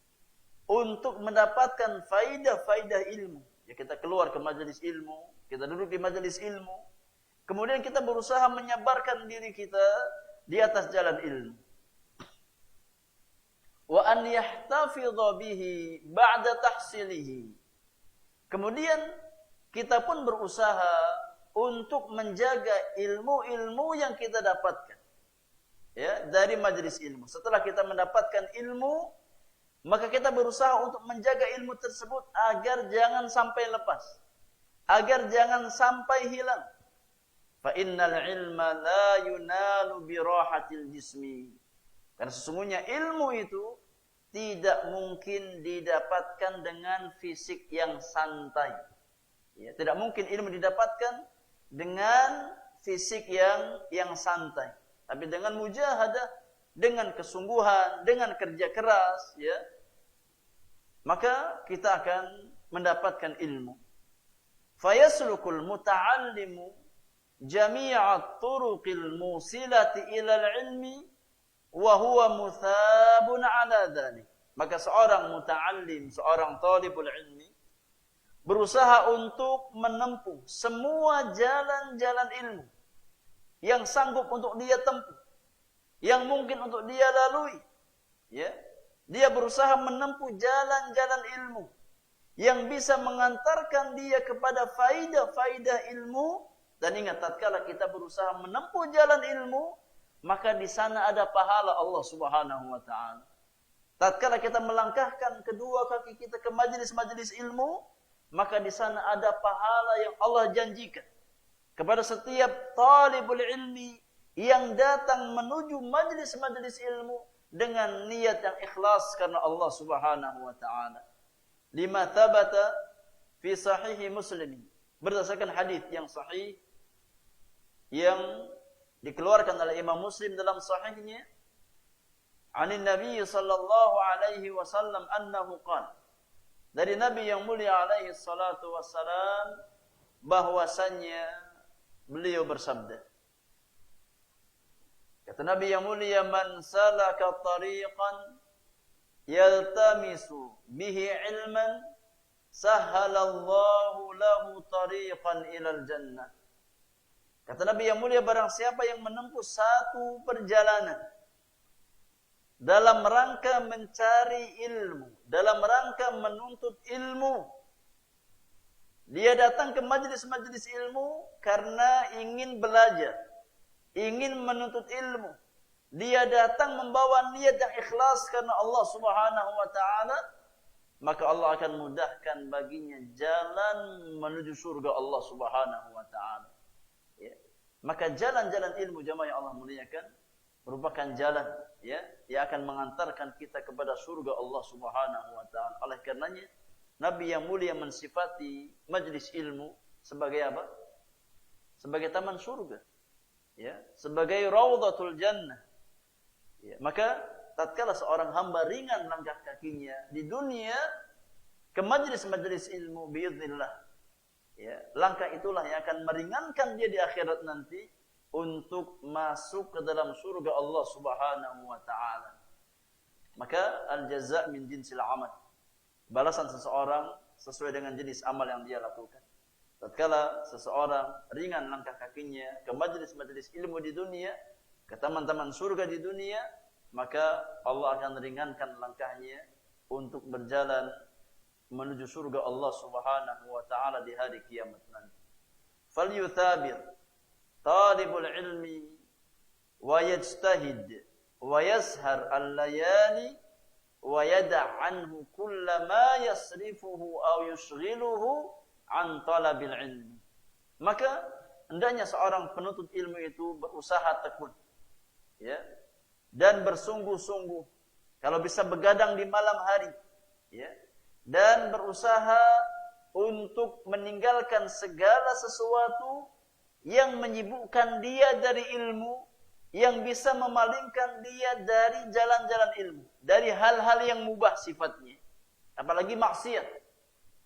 untuk mendapatkan faidah-faidah ilmu. Ya, kita keluar ke majelis ilmu, kita duduk di majelis ilmu, kemudian kita berusaha menyabarkan diri kita di atas jalan ilmu. wa an yahtafidha bihi ba'da tahsilihi. Kemudian kita pun berusaha untuk menjaga ilmu-ilmu yang kita dapatkan, ya, dari majelis ilmu. Setelah kita mendapatkan ilmu, maka kita berusaha untuk menjaga ilmu tersebut agar jangan sampai lepas, agar jangan sampai hilang. Fa innal ilma la yunalu bi rahatil jismi. Karena sesungguhnya ilmu itu tidak mungkin didapatkan dengan fisik yang santai. Ya, tidak mungkin ilmu didapatkan dengan fisik yang santai. Tapi dengan mujahadah, dengan kesungguhan, dengan kerja keras, ya, maka kita akan mendapatkan ilmu. Fayaslukul muta'allimu jami'at turuqil musilati ilal ilmi wa huwa muthabun ala dhalik. Maka seorang muta'allim, seorang talibul ilmi berusaha untuk menempuh semua jalan-jalan ilmu yang sanggup untuk dia tempuh, yang mungkin untuk dia lalui, ya. Dia berusaha menempuh jalan-jalan ilmu yang bisa mengantarkan dia kepada faidah-faidah ilmu. Dan ingat, tatkala kita berusaha menempuh jalan ilmu, maka di sana ada pahala Allah Subhanahu wa taala. Tatkala kita melangkahkan kedua kaki kita ke majelis-majelis ilmu, maka di sana ada pahala yang Allah janjikan kepada setiap talibul ilmi yang datang menuju majelis-majelis ilmu dengan niat yang ikhlas karena Allah Subhanahu wa taala. Lima thabata fi sahih Muslim, berdasarkan hadis yang sahih yang dikeluarkan oleh Imam Muslim dalam sahihnya, anin Nabi sallallahu alaihi wasallam annahu qala, dari Nabi yang mulia alaihi salatu wassalam, bahwasannya beliau bersabda, kata Nabi yang mulia, man salaka tariqan yaltamisu bihi ilman sahhalallahu lahu tariqan ilal jannah. Kata Nabi yang mulia, barang siapa yang menempuh satu perjalanan dalam rangka mencari ilmu, dalam rangka menuntut ilmu, dia datang ke majelis-majelis ilmu karena ingin belajar, ingin menuntut ilmu. Dia datang membawa niat yang ikhlas karena Allah Subhanahu wa taala, maka Allah akan mudahkan baginya jalan menuju surga Allah Subhanahu wa taala. Ya. Maka jalan-jalan ilmu, jamaah yang Allah muliakan, merupakan jalan, ya, yang akan mengantarkan kita kepada surga Allah Subhanahu wa taala. Oleh karenanya Nabi yang mulia mensifati majlis ilmu sebagai apa? Sebagai taman surga, ya, sebagai raudhatul jannah. Ya, maka tatkala seorang hamba ringan langkah kakinya di dunia ke majlis-majlis ilmu biiznillah, ya, langkah itulah yang akan meringankan dia di akhirat nanti untuk masuk ke dalam surga Allah Subhanahu wa taala. Maka al-jazaa' min jinsil amal. Balasan seseorang sesuai dengan jenis amal yang dia lakukan. Tatkala seseorang ringan langkah kakinya ke majlis-majlis ilmu di dunia, ke taman-taman surga di dunia, maka Allah akan ringankan langkahnya untuk berjalan menuju surga Allah Subhanahu wa taala di hari kiamat nanti. Falyuthabir talibul ilmi wa yajtahid wa yashhar al-layali wa yada' anhu kulla ma yasrifuhu aw yushghiluhu an talabil ilmi. Maka hendaknya seorang penuntut ilmu itu berusaha tekun, ya, dan bersungguh-sungguh, kalau bisa begadang di malam hari, ya, dan berusaha untuk meninggalkan segala sesuatu yang menyibukkan dia dari ilmu, yang bisa memalingkan dia dari jalan-jalan ilmu, dari hal-hal yang mubah sifatnya, apalagi maksiat.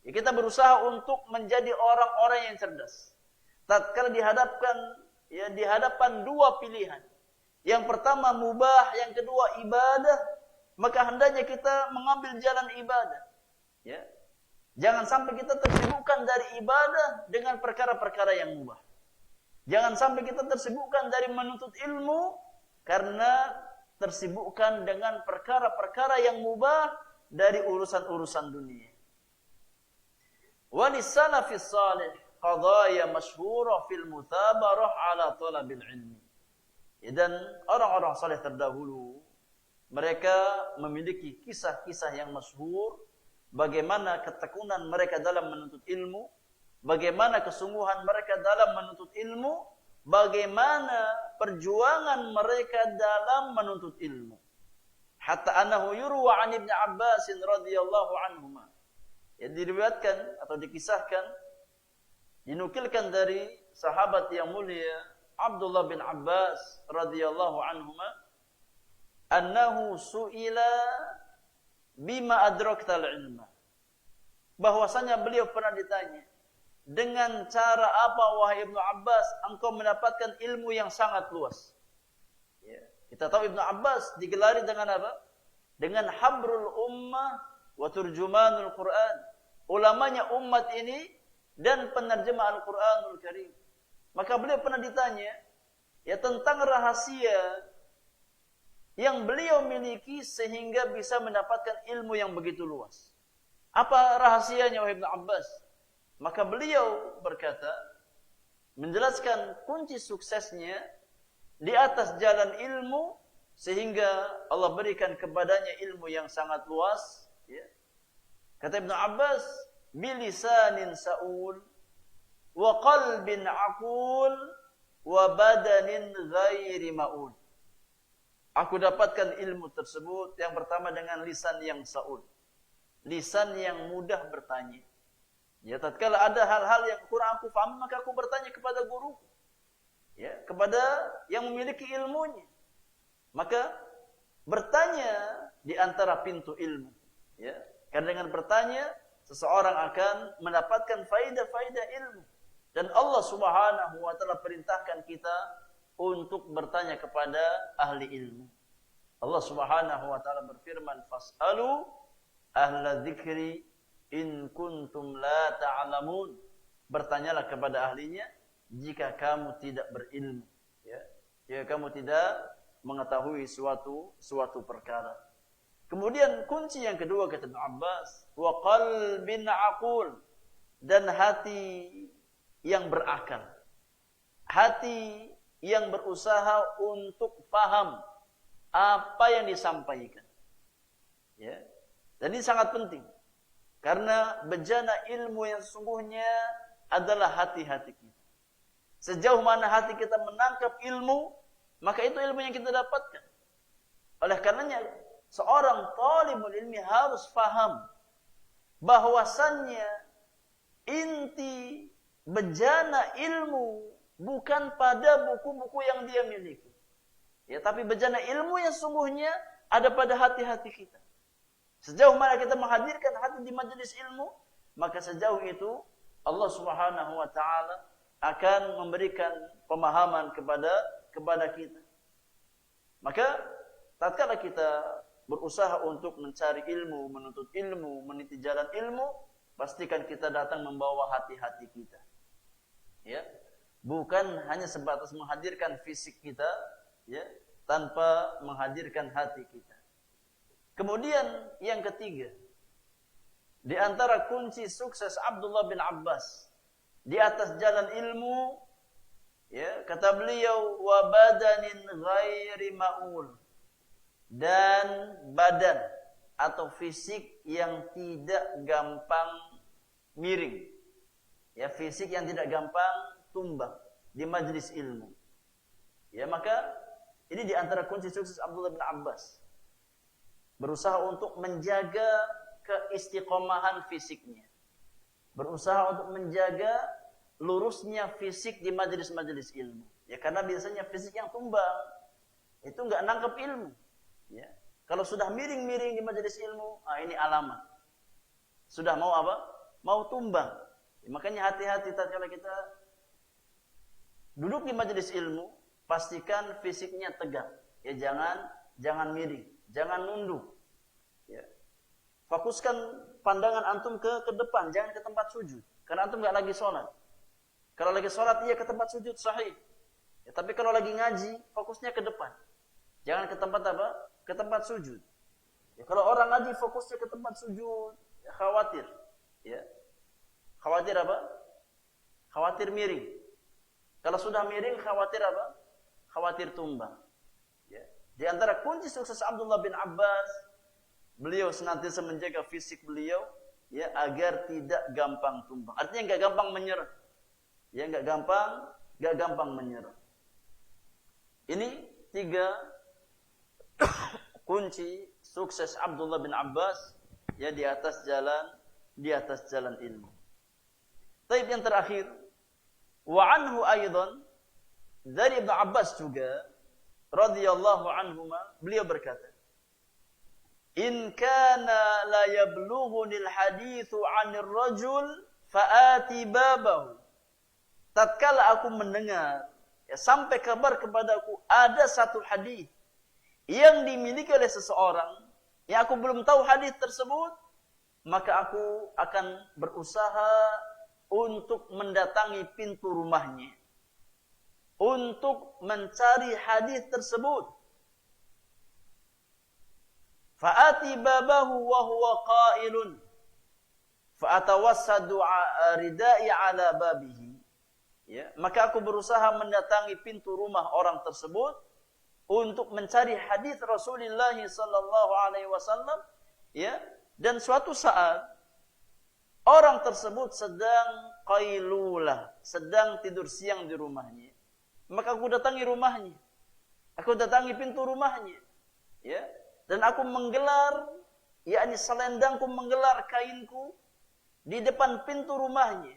Ya, kita berusaha untuk menjadi orang-orang yang cerdas. Tatkala dihadapkan, ya, di hadapan dua pilihan, yang pertama mubah, yang kedua ibadah, maka hendaknya kita mengambil jalan ibadah. Ya. Jangan sampai kita tersibukkan dari ibadah dengan perkara-perkara yang mubah. Jangan sampai kita tersibukkan dari menuntut ilmu karena tersibukkan dengan perkara-perkara yang mubah dari urusan-urusan dunia. Walisalafis salih qadaya masyhura fil muthabarah ala talabil ilmi. Dan orang-orang saleh terdahulu mereka memiliki kisah-kisah yang masyhur bagaimana ketekunan mereka dalam menuntut ilmu, bagaimana kesungguhan mereka dalam menuntut ilmu, bagaimana perjuangan mereka dalam menuntut ilmu. Hatta annahu yurwa an Ibnu Abbas radhiyallahu anhuma. Yang diriwayatkan atau dikisahkan, dinukilkan dari sahabat yang mulia Abdullah bin Abbas radhiyallahu anhuma, annahu su'ila bima adraktal ilma. Bahwasanya beliau pernah ditanya, dengan cara apa wahai Ibnu Abbas engkau mendapatkan ilmu yang sangat luas? Ya. Kita tahu Ibnu Abbas digelari dengan apa? Dengan habrul ummah wa turjumanul Quran. Ulamanya umat ini dan penerjemah Al-Quranul Karim. Maka beliau pernah ditanya ya tentang rahasia yang beliau miliki sehingga bisa mendapatkan ilmu yang begitu luas. Apa rahasianya wahai Ibnu Abbas? Maka beliau berkata, menjelaskan kunci suksesnya di atas jalan ilmu, sehingga Allah berikan kepadanya ilmu yang sangat luas. Ya. Kata Ibnu Abbas, bilisanin sa'ul, wa qalbin aqul, wa badanin ghairi ma'ul. Aku dapatkan ilmu tersebut yang pertama dengan lisan yang sa'ul. Lisan yang mudah bertanya. Ya, tatkala ada hal-hal yang kurang aku paham, maka aku bertanya kepada guruku. Ya, kepada yang memiliki ilmunya. Maka bertanya di antara pintu ilmu. Ya, karena dengan bertanya seseorang akan mendapatkan faidah-faidah ilmu. Dan Allah Subhanahu wa taala perintahkan kita untuk bertanya kepada ahli ilmu. Allah Subhanahu wa taala berfirman, "Fas'alu ahla dzikri in kuntum la ta'lamun." Bertanyalah kepada ahlinya jika kamu tidak berilmu, ya. Jika kamu tidak mengetahui suatu perkara. Kemudian kunci yang kedua kata Ibnu Abbas, wa qalbin aqul, dan hati yang berakal. Hati yang berusaha untuk paham apa yang disampaikan. Ya. Dan ini sangat penting. Karena bejana ilmu yang sesungguhnya adalah hati-hati kita. Sejauh mana hati kita menangkap ilmu, maka itu ilmu yang kita dapatkan. Oleh karenanya, seorang talibul ilmi harus paham bahwasannya inti bejana ilmu bukan pada buku-buku yang dia miliki. Ya, tapi bejana ilmu yang sesungguhnya ada pada hati-hati kita. Sejauh mana kita menghadirkan hati di majelis ilmu, maka sejauh itu Allah Subhanahu wa taala akan memberikan pemahaman kepada kita. Maka tatkala kita berusaha untuk mencari ilmu, menuntut ilmu, meniti jalan ilmu, pastikan kita datang membawa hati-hati kita. Ya. Bukan hanya sebatas menghadirkan fisik kita, ya, tanpa menghadirkan hati kita. Kemudian yang ketiga, di antara kunci sukses Abdullah bin Abbas di atas jalan ilmu, ya, kata beliau, wa badanin ghairi ma'ul, dan badan atau fisik yang tidak gampang miring. Ya, fisik yang tidak gampang tumbang di majelis ilmu. Ya, maka ini di antara kunci sukses Abdullah bin Abbas. Berusaha untuk menjaga keistiqomahan fisiknya. Berusaha untuk menjaga lurusnya fisik di majelis-majelis ilmu. Ya, karena biasanya fisik yang tumbang itu enggak nangkep ilmu. Ya. Kalau sudah miring-miring di majelis ilmu, ini alamat. Sudah mau apa? Mau tumbang. Ya, makanya hati-hati tatkala kita duduk di majelis ilmu, pastikan fisiknya tegak. Ya, jangan miring, jangan nunduk. Ya. Fokuskan pandangan antum ke depan, jangan ke tempat sujud. Karena antum enggak lagi sholat. Kalau lagi sholat iya ke tempat sujud sahih. Ya, tapi kalau lagi ngaji, fokusnya ke depan. Jangan ke tempat apa? Ke tempat sujud. Ya, kalau orang ngaji fokusnya ke tempat sujud, ya khawatir. Ya. Khawatir apa? Khawatir miring. Kalau sudah miring, khawatir apa? Khawatir tumbang. Ya. Di antara kunci sukses Abdullah bin Abbas, beliau senantiasa menjaga fisik beliau, ya, agar tidak gampang tumbang. Artinya nggak gampang menyerah. Ya, nggak gampang menyerah. Ini 3 kunci sukses Abdullah bin Abbas, ya, di atas jalan ilmu. Taib yang terakhir, wa anhu aidan, dari Ibnu Abbas juga radhiyallahu anhuma, beliau berkata, in kana la yablughunil haditsu 'anir rajul faati babahu. Tatkala aku mendengar, ya, sampai kabar kepadaku ada satu hadis yang dimiliki oleh seseorang, yang aku belum tahu hadis tersebut, maka aku akan berusaha untuk mendatangi pintu rumahnya, untuk mencari hadis tersebut. Fa'ati babahu wa huwa qailun fa'atawassadu ridai ala babihi. Ya, maka aku berusaha mendatangi pintu rumah orang tersebut untuk mencari hadis Rasulullah sallallahu alaihi wasallam, ya, dan suatu saat orang tersebut sedang qailulah, sedang tidur siang di rumahnya. Maka aku datangi rumahnya. Aku datangi pintu rumahnya. Ya, dan aku menggelar, yakni selendangku, menggelar kainku di depan pintu rumahnya.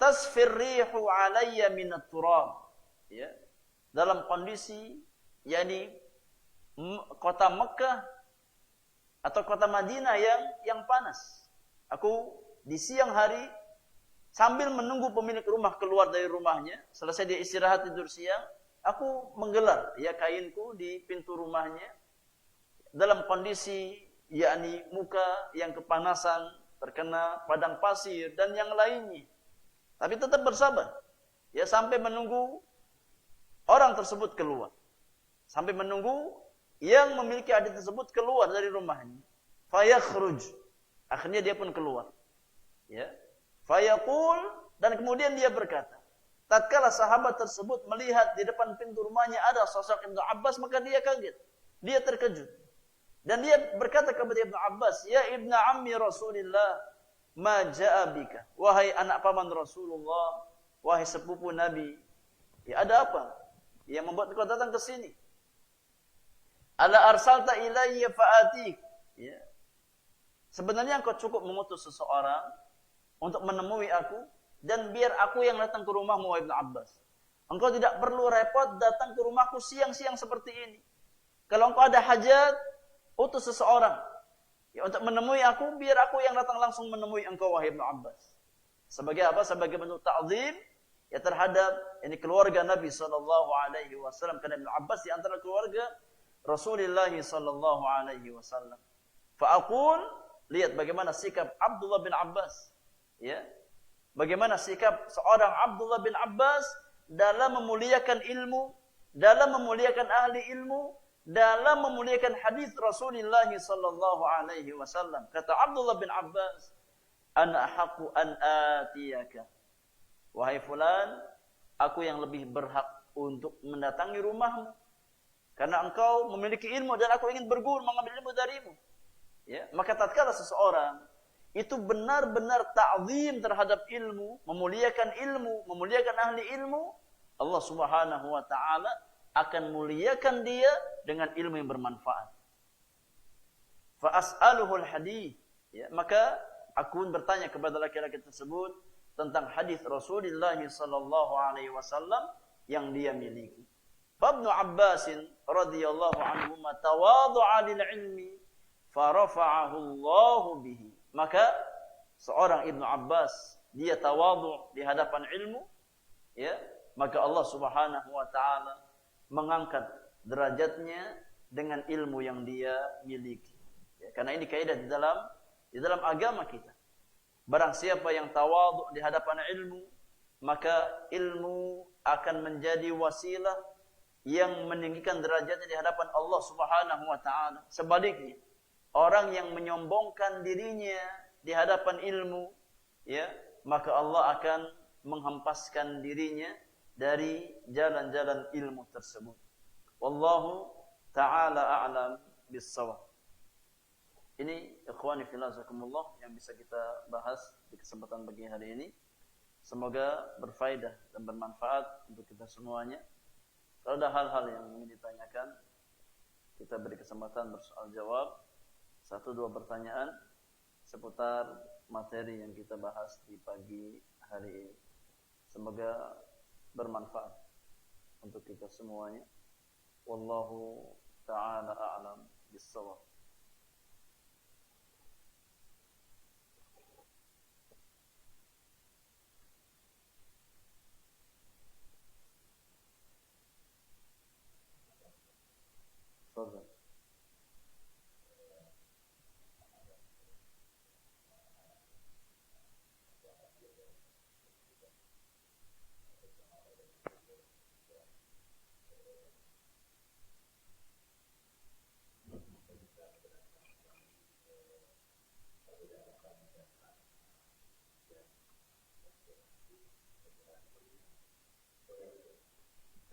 Tasfir rihu alayya minat turab. Ya, dalam kondisi, yakni kota Mekah atau kota Madinah yang panas. Aku di siang hari sambil menunggu pemilik rumah keluar dari rumahnya, selesai dia istirahat tidur siang, aku menggelar, ya, kainku di pintu rumahnya dalam kondisi, yakni muka yang kepanasan, terkena padang pasir dan yang lainnya. Tapi tetap bersabar, ya, sampai menunggu orang tersebut keluar. Sampai menunggu yang memiliki hadis tersebut keluar dari rumahnya. Fayakhruj. Akhirnya dia pun keluar. Ya. Fayaqul, dan kemudian dia berkata, tatkala sahabat tersebut melihat di depan pintu rumahnya ada sosok Ibnu Abbas, maka dia kaget. Dia terkejut. Dan dia berkata kepada Ibnu Abbas, ya Ibnu Ammi Rasulillah, ma ja'a bika. Wahai anak paman Rasulullah, wahai sepupu Nabi, ya, ada apa yang membuat kau datang ke sini? Ala arsalta ilayya fa'atik. Ya. Sebenarnya engkau cukup mengutus seseorang untuk menemui aku, dan biar aku yang datang ke rumahmu, wahai Ibnu Abbas. Engkau tidak perlu repot datang ke rumahku siang-siang seperti ini. Kalau engkau ada hajat, utus seseorang, ya, untuk menemui aku, biar aku yang datang langsung menemui engkau, wahai Ibnu Abbas. Sebagai apa? Sebagai bentuk ta'zim, ya, terhadap ini keluarga Nabi sallallahu alaihi wasallam, karena Ibnu Abbas di antara keluarga Rasulullah sallallahu alaihi wasallam. Fa'aqul, lihat bagaimana sikap Abdullah bin Abbas, ya. Bagaimana sikap seorang Abdullah bin Abbas dalam memuliakan ilmu, dalam memuliakan ahli ilmu, dalam memuliakan hadis Rasulullah sallallahu alaihi wasallam. Kata Abdullah bin Abbas, ana haqqu an atiyaka. Wahai fulan, aku yang lebih berhak untuk mendatangi rumahmu, karena engkau memiliki ilmu dan aku ingin berguru mengambil ilmu darimu. Ya, maka tatkala seseorang itu benar-benar ta'zim terhadap ilmu, memuliakan ilmu, memuliakan ahli ilmu, Allah Subhanahu wa taala akan muliakan dia dengan ilmu yang bermanfaat. Fa as'aluhul hadits, ya, maka aku bertanya kepada laki-laki tersebut tentang hadis Rasulullah sallallahu alaihi wasallam yang dia miliki. Fa Ibnu Abbas radhiyallahu anhu tawadhu'a lil ilmi fa rafa'ahu Allah bihi. Maka seorang Ibnu Abbas, dia tawadhu di hadapan ilmu, ya, maka Allah Subhanahu wa taala mengangkat derajatnya dengan ilmu yang dia miliki. Ya, karena ini kaidah di dalam agama kita. Barang siapa yang tawadhu di hadapan ilmu, maka ilmu akan menjadi wasilah yang meninggikan derajatnya di hadapan Allah Subhanahu wa taala. Sebaliknya, orang yang menyombongkan dirinya di hadapan ilmu, ya, maka Allah akan menghempaskan dirinya dari jalan-jalan ilmu tersebut. Wallahu taala a'lam bis-shawab. Ini ikhwani fillah jazakumullah yang bisa kita bahas di kesempatan pagi hari ini. Semoga berfaedah dan bermanfaat untuk kita semuanya. Kalau ada hal-hal yang ingin ditanyakan, kita beri kesempatan bersoal jawab. 1-2 pertanyaan seputar materi yang kita bahas di pagi hari ini. Semoga bermanfaat untuk kita semuanya. Wallahu ta'ala a'lam bis-shawab. Tafadhal.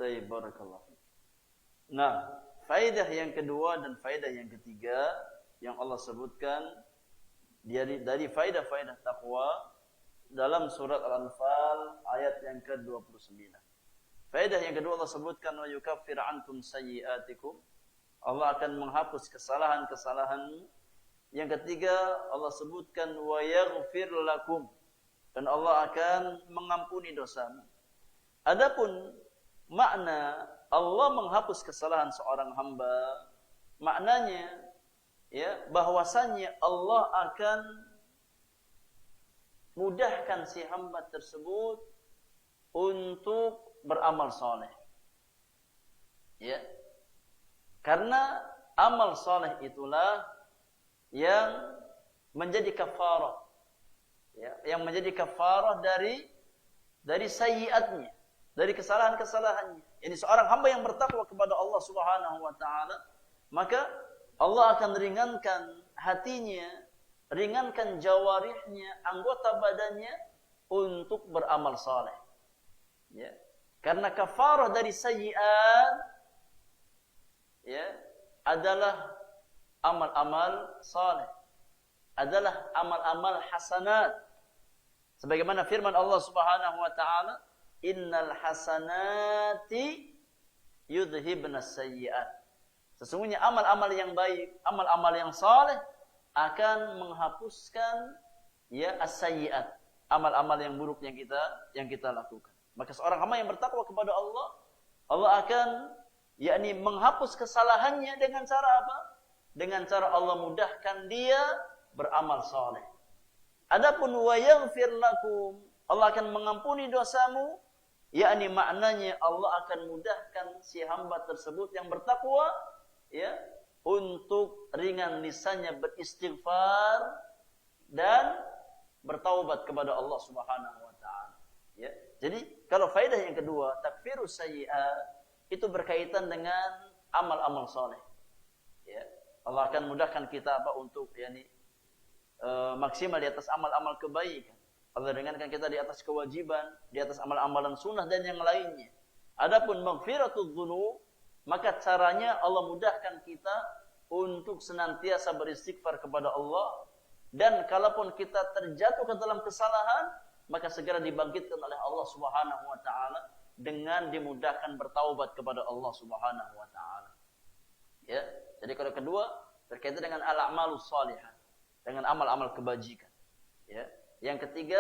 Baik, barakallah. Nah, faedah yang kedua dan faedah yang ketiga yang Allah sebutkan dari faedah-faedah takwa dalam surat Al-Anfal ayat yang ke-29. Faedah yang kedua Allah sebutkan wa yukaffir ankum sayyi'atikum. Allah akan menghapus kesalahan-kesalahanmu. Yang ketiga Allah sebutkan wa yaghfir lakum, dan Allah akan mengampuni dosamu. Adapun makna Allah menghapus kesalahan seorang hamba, maknanya ya bahwasannya Allah akan mudahkan si hamba tersebut untuk beramal saleh. Ya. Karena amal saleh itulah yang menjadi kafarah. Ya, yang menjadi kafarah dari sayyiatnya, dari kesalahan-kesalahannya. Ini seorang hamba yang bertakwa kepada Allah Subhanahu wa taala, maka Allah akan ringankan hatinya, ringankan jawarihnya, anggota badannya untuk beramal saleh. Ya. Karena kafarah dari sayyiat ya adalah amal-amal saleh, adalah amal-amal hasanat. Sebagaimana firman Allah Subhanahu wa taala, innal hasanati yudhibnas sayyiat. Sesungguhnya amal-amal yang baik, amal-amal yang saleh akan menghapuskan ya as-sayyiat, amal-amal yang buruk yang kita lakukan. Maka seorang hamba yang bertakwa kepada Allah, Allah akan yakni menghapus kesalahannya dengan cara apa? Dengan cara Allah mudahkan dia beramal saleh. Adapun wa yaghfir lakum, Allah akan mengampuni dosamu, yakni maknanya Allah akan mudahkan si hamba tersebut yang bertakwa ya untuk ringan lisannya beristighfar dan bertaubat kepada Allah Subhanahu wa taala. Ya. Jadi kalau faedah yang kedua, takfirus sayyi'at, itu berkaitan dengan amal-amal saleh. Ya. Allah akan mudahkan kita untuk yakni maksimal di atas amal-amal kebaikan. Allah ringankan kita di atas kewajiban, di atas amal-amalan sunnah dan yang lainnya. Adapun maghfiratul dzunub, maka caranya Allah mudahkan kita untuk senantiasa beristighfar kepada Allah, dan kalaupun kita terjatuh ke dalam kesalahan, maka segera dibangkitkan oleh Allah Subhanahu wa taala dengan dimudahkan bertaubat kepada Allah Subhanahu wa taala. Ya. Jadi kalau kedua berkaitan dengan al-a'malus shalihah, dengan amal-amal kebajikan. Ya. Yang ketiga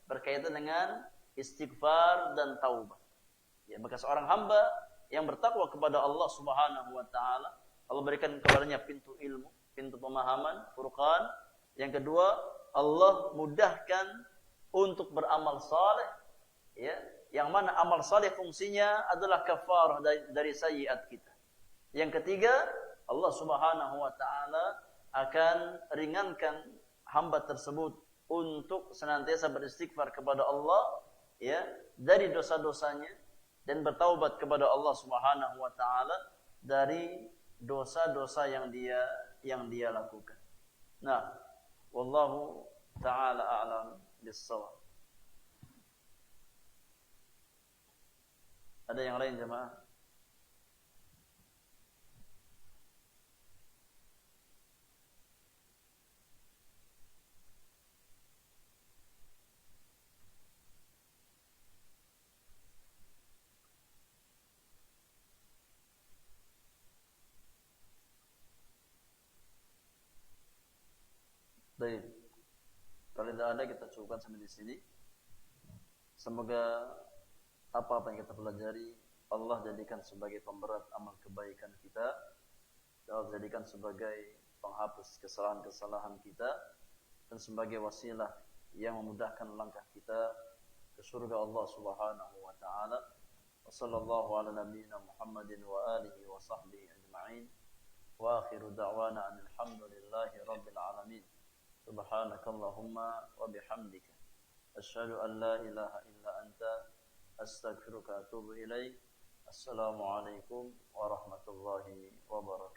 berkaitan dengan istighfar dan taubat. Ya, maka seorang hamba yang bertakwa kepada Allah Subhanahu wa taala, Allah berikan kepadanya pintu ilmu, pintu pemahaman, furqan. Yang kedua, Allah mudahkan untuk beramal saleh, ya, yang mana amal saleh fungsinya adalah kafarah dari sayyiat kita. Yang ketiga, Allah Subhanahu wa taala akan ringankan hamba tersebut untuk senantiasa beristighfar kepada Allah ya dari dosa-dosanya, dan bertaubat kepada Allah Subhanahu wa taala dari dosa-dosa yang dia lakukan. Nah, wallahu taala a'lam bis-shawab. Ada yang lain jemaah? Baik. Kalau tidak ada kita cukupkan sampai di sini. Semoga apa yang kita pelajari Allah jadikan sebagai pemberat amal kebaikan kita, dan Allah jadikan sebagai penghapus kesalahan-kesalahan kita, dan sebagai wasilah yang memudahkan langkah kita ke surga Allah Subhanahu wa taala. Wa sallallahu ala nabiyyina Muhammadin wa alihi wa sahbihi ajma'in. Wa akhiru da'wana alhamdulillahi rabbil alamin. Subhanakallahumma wa bihamdika asyhadu an la ilaha illa anta astaghfiruka wa atubu ilaik. Assalamualaikum warahmatullahi wabarakatuh.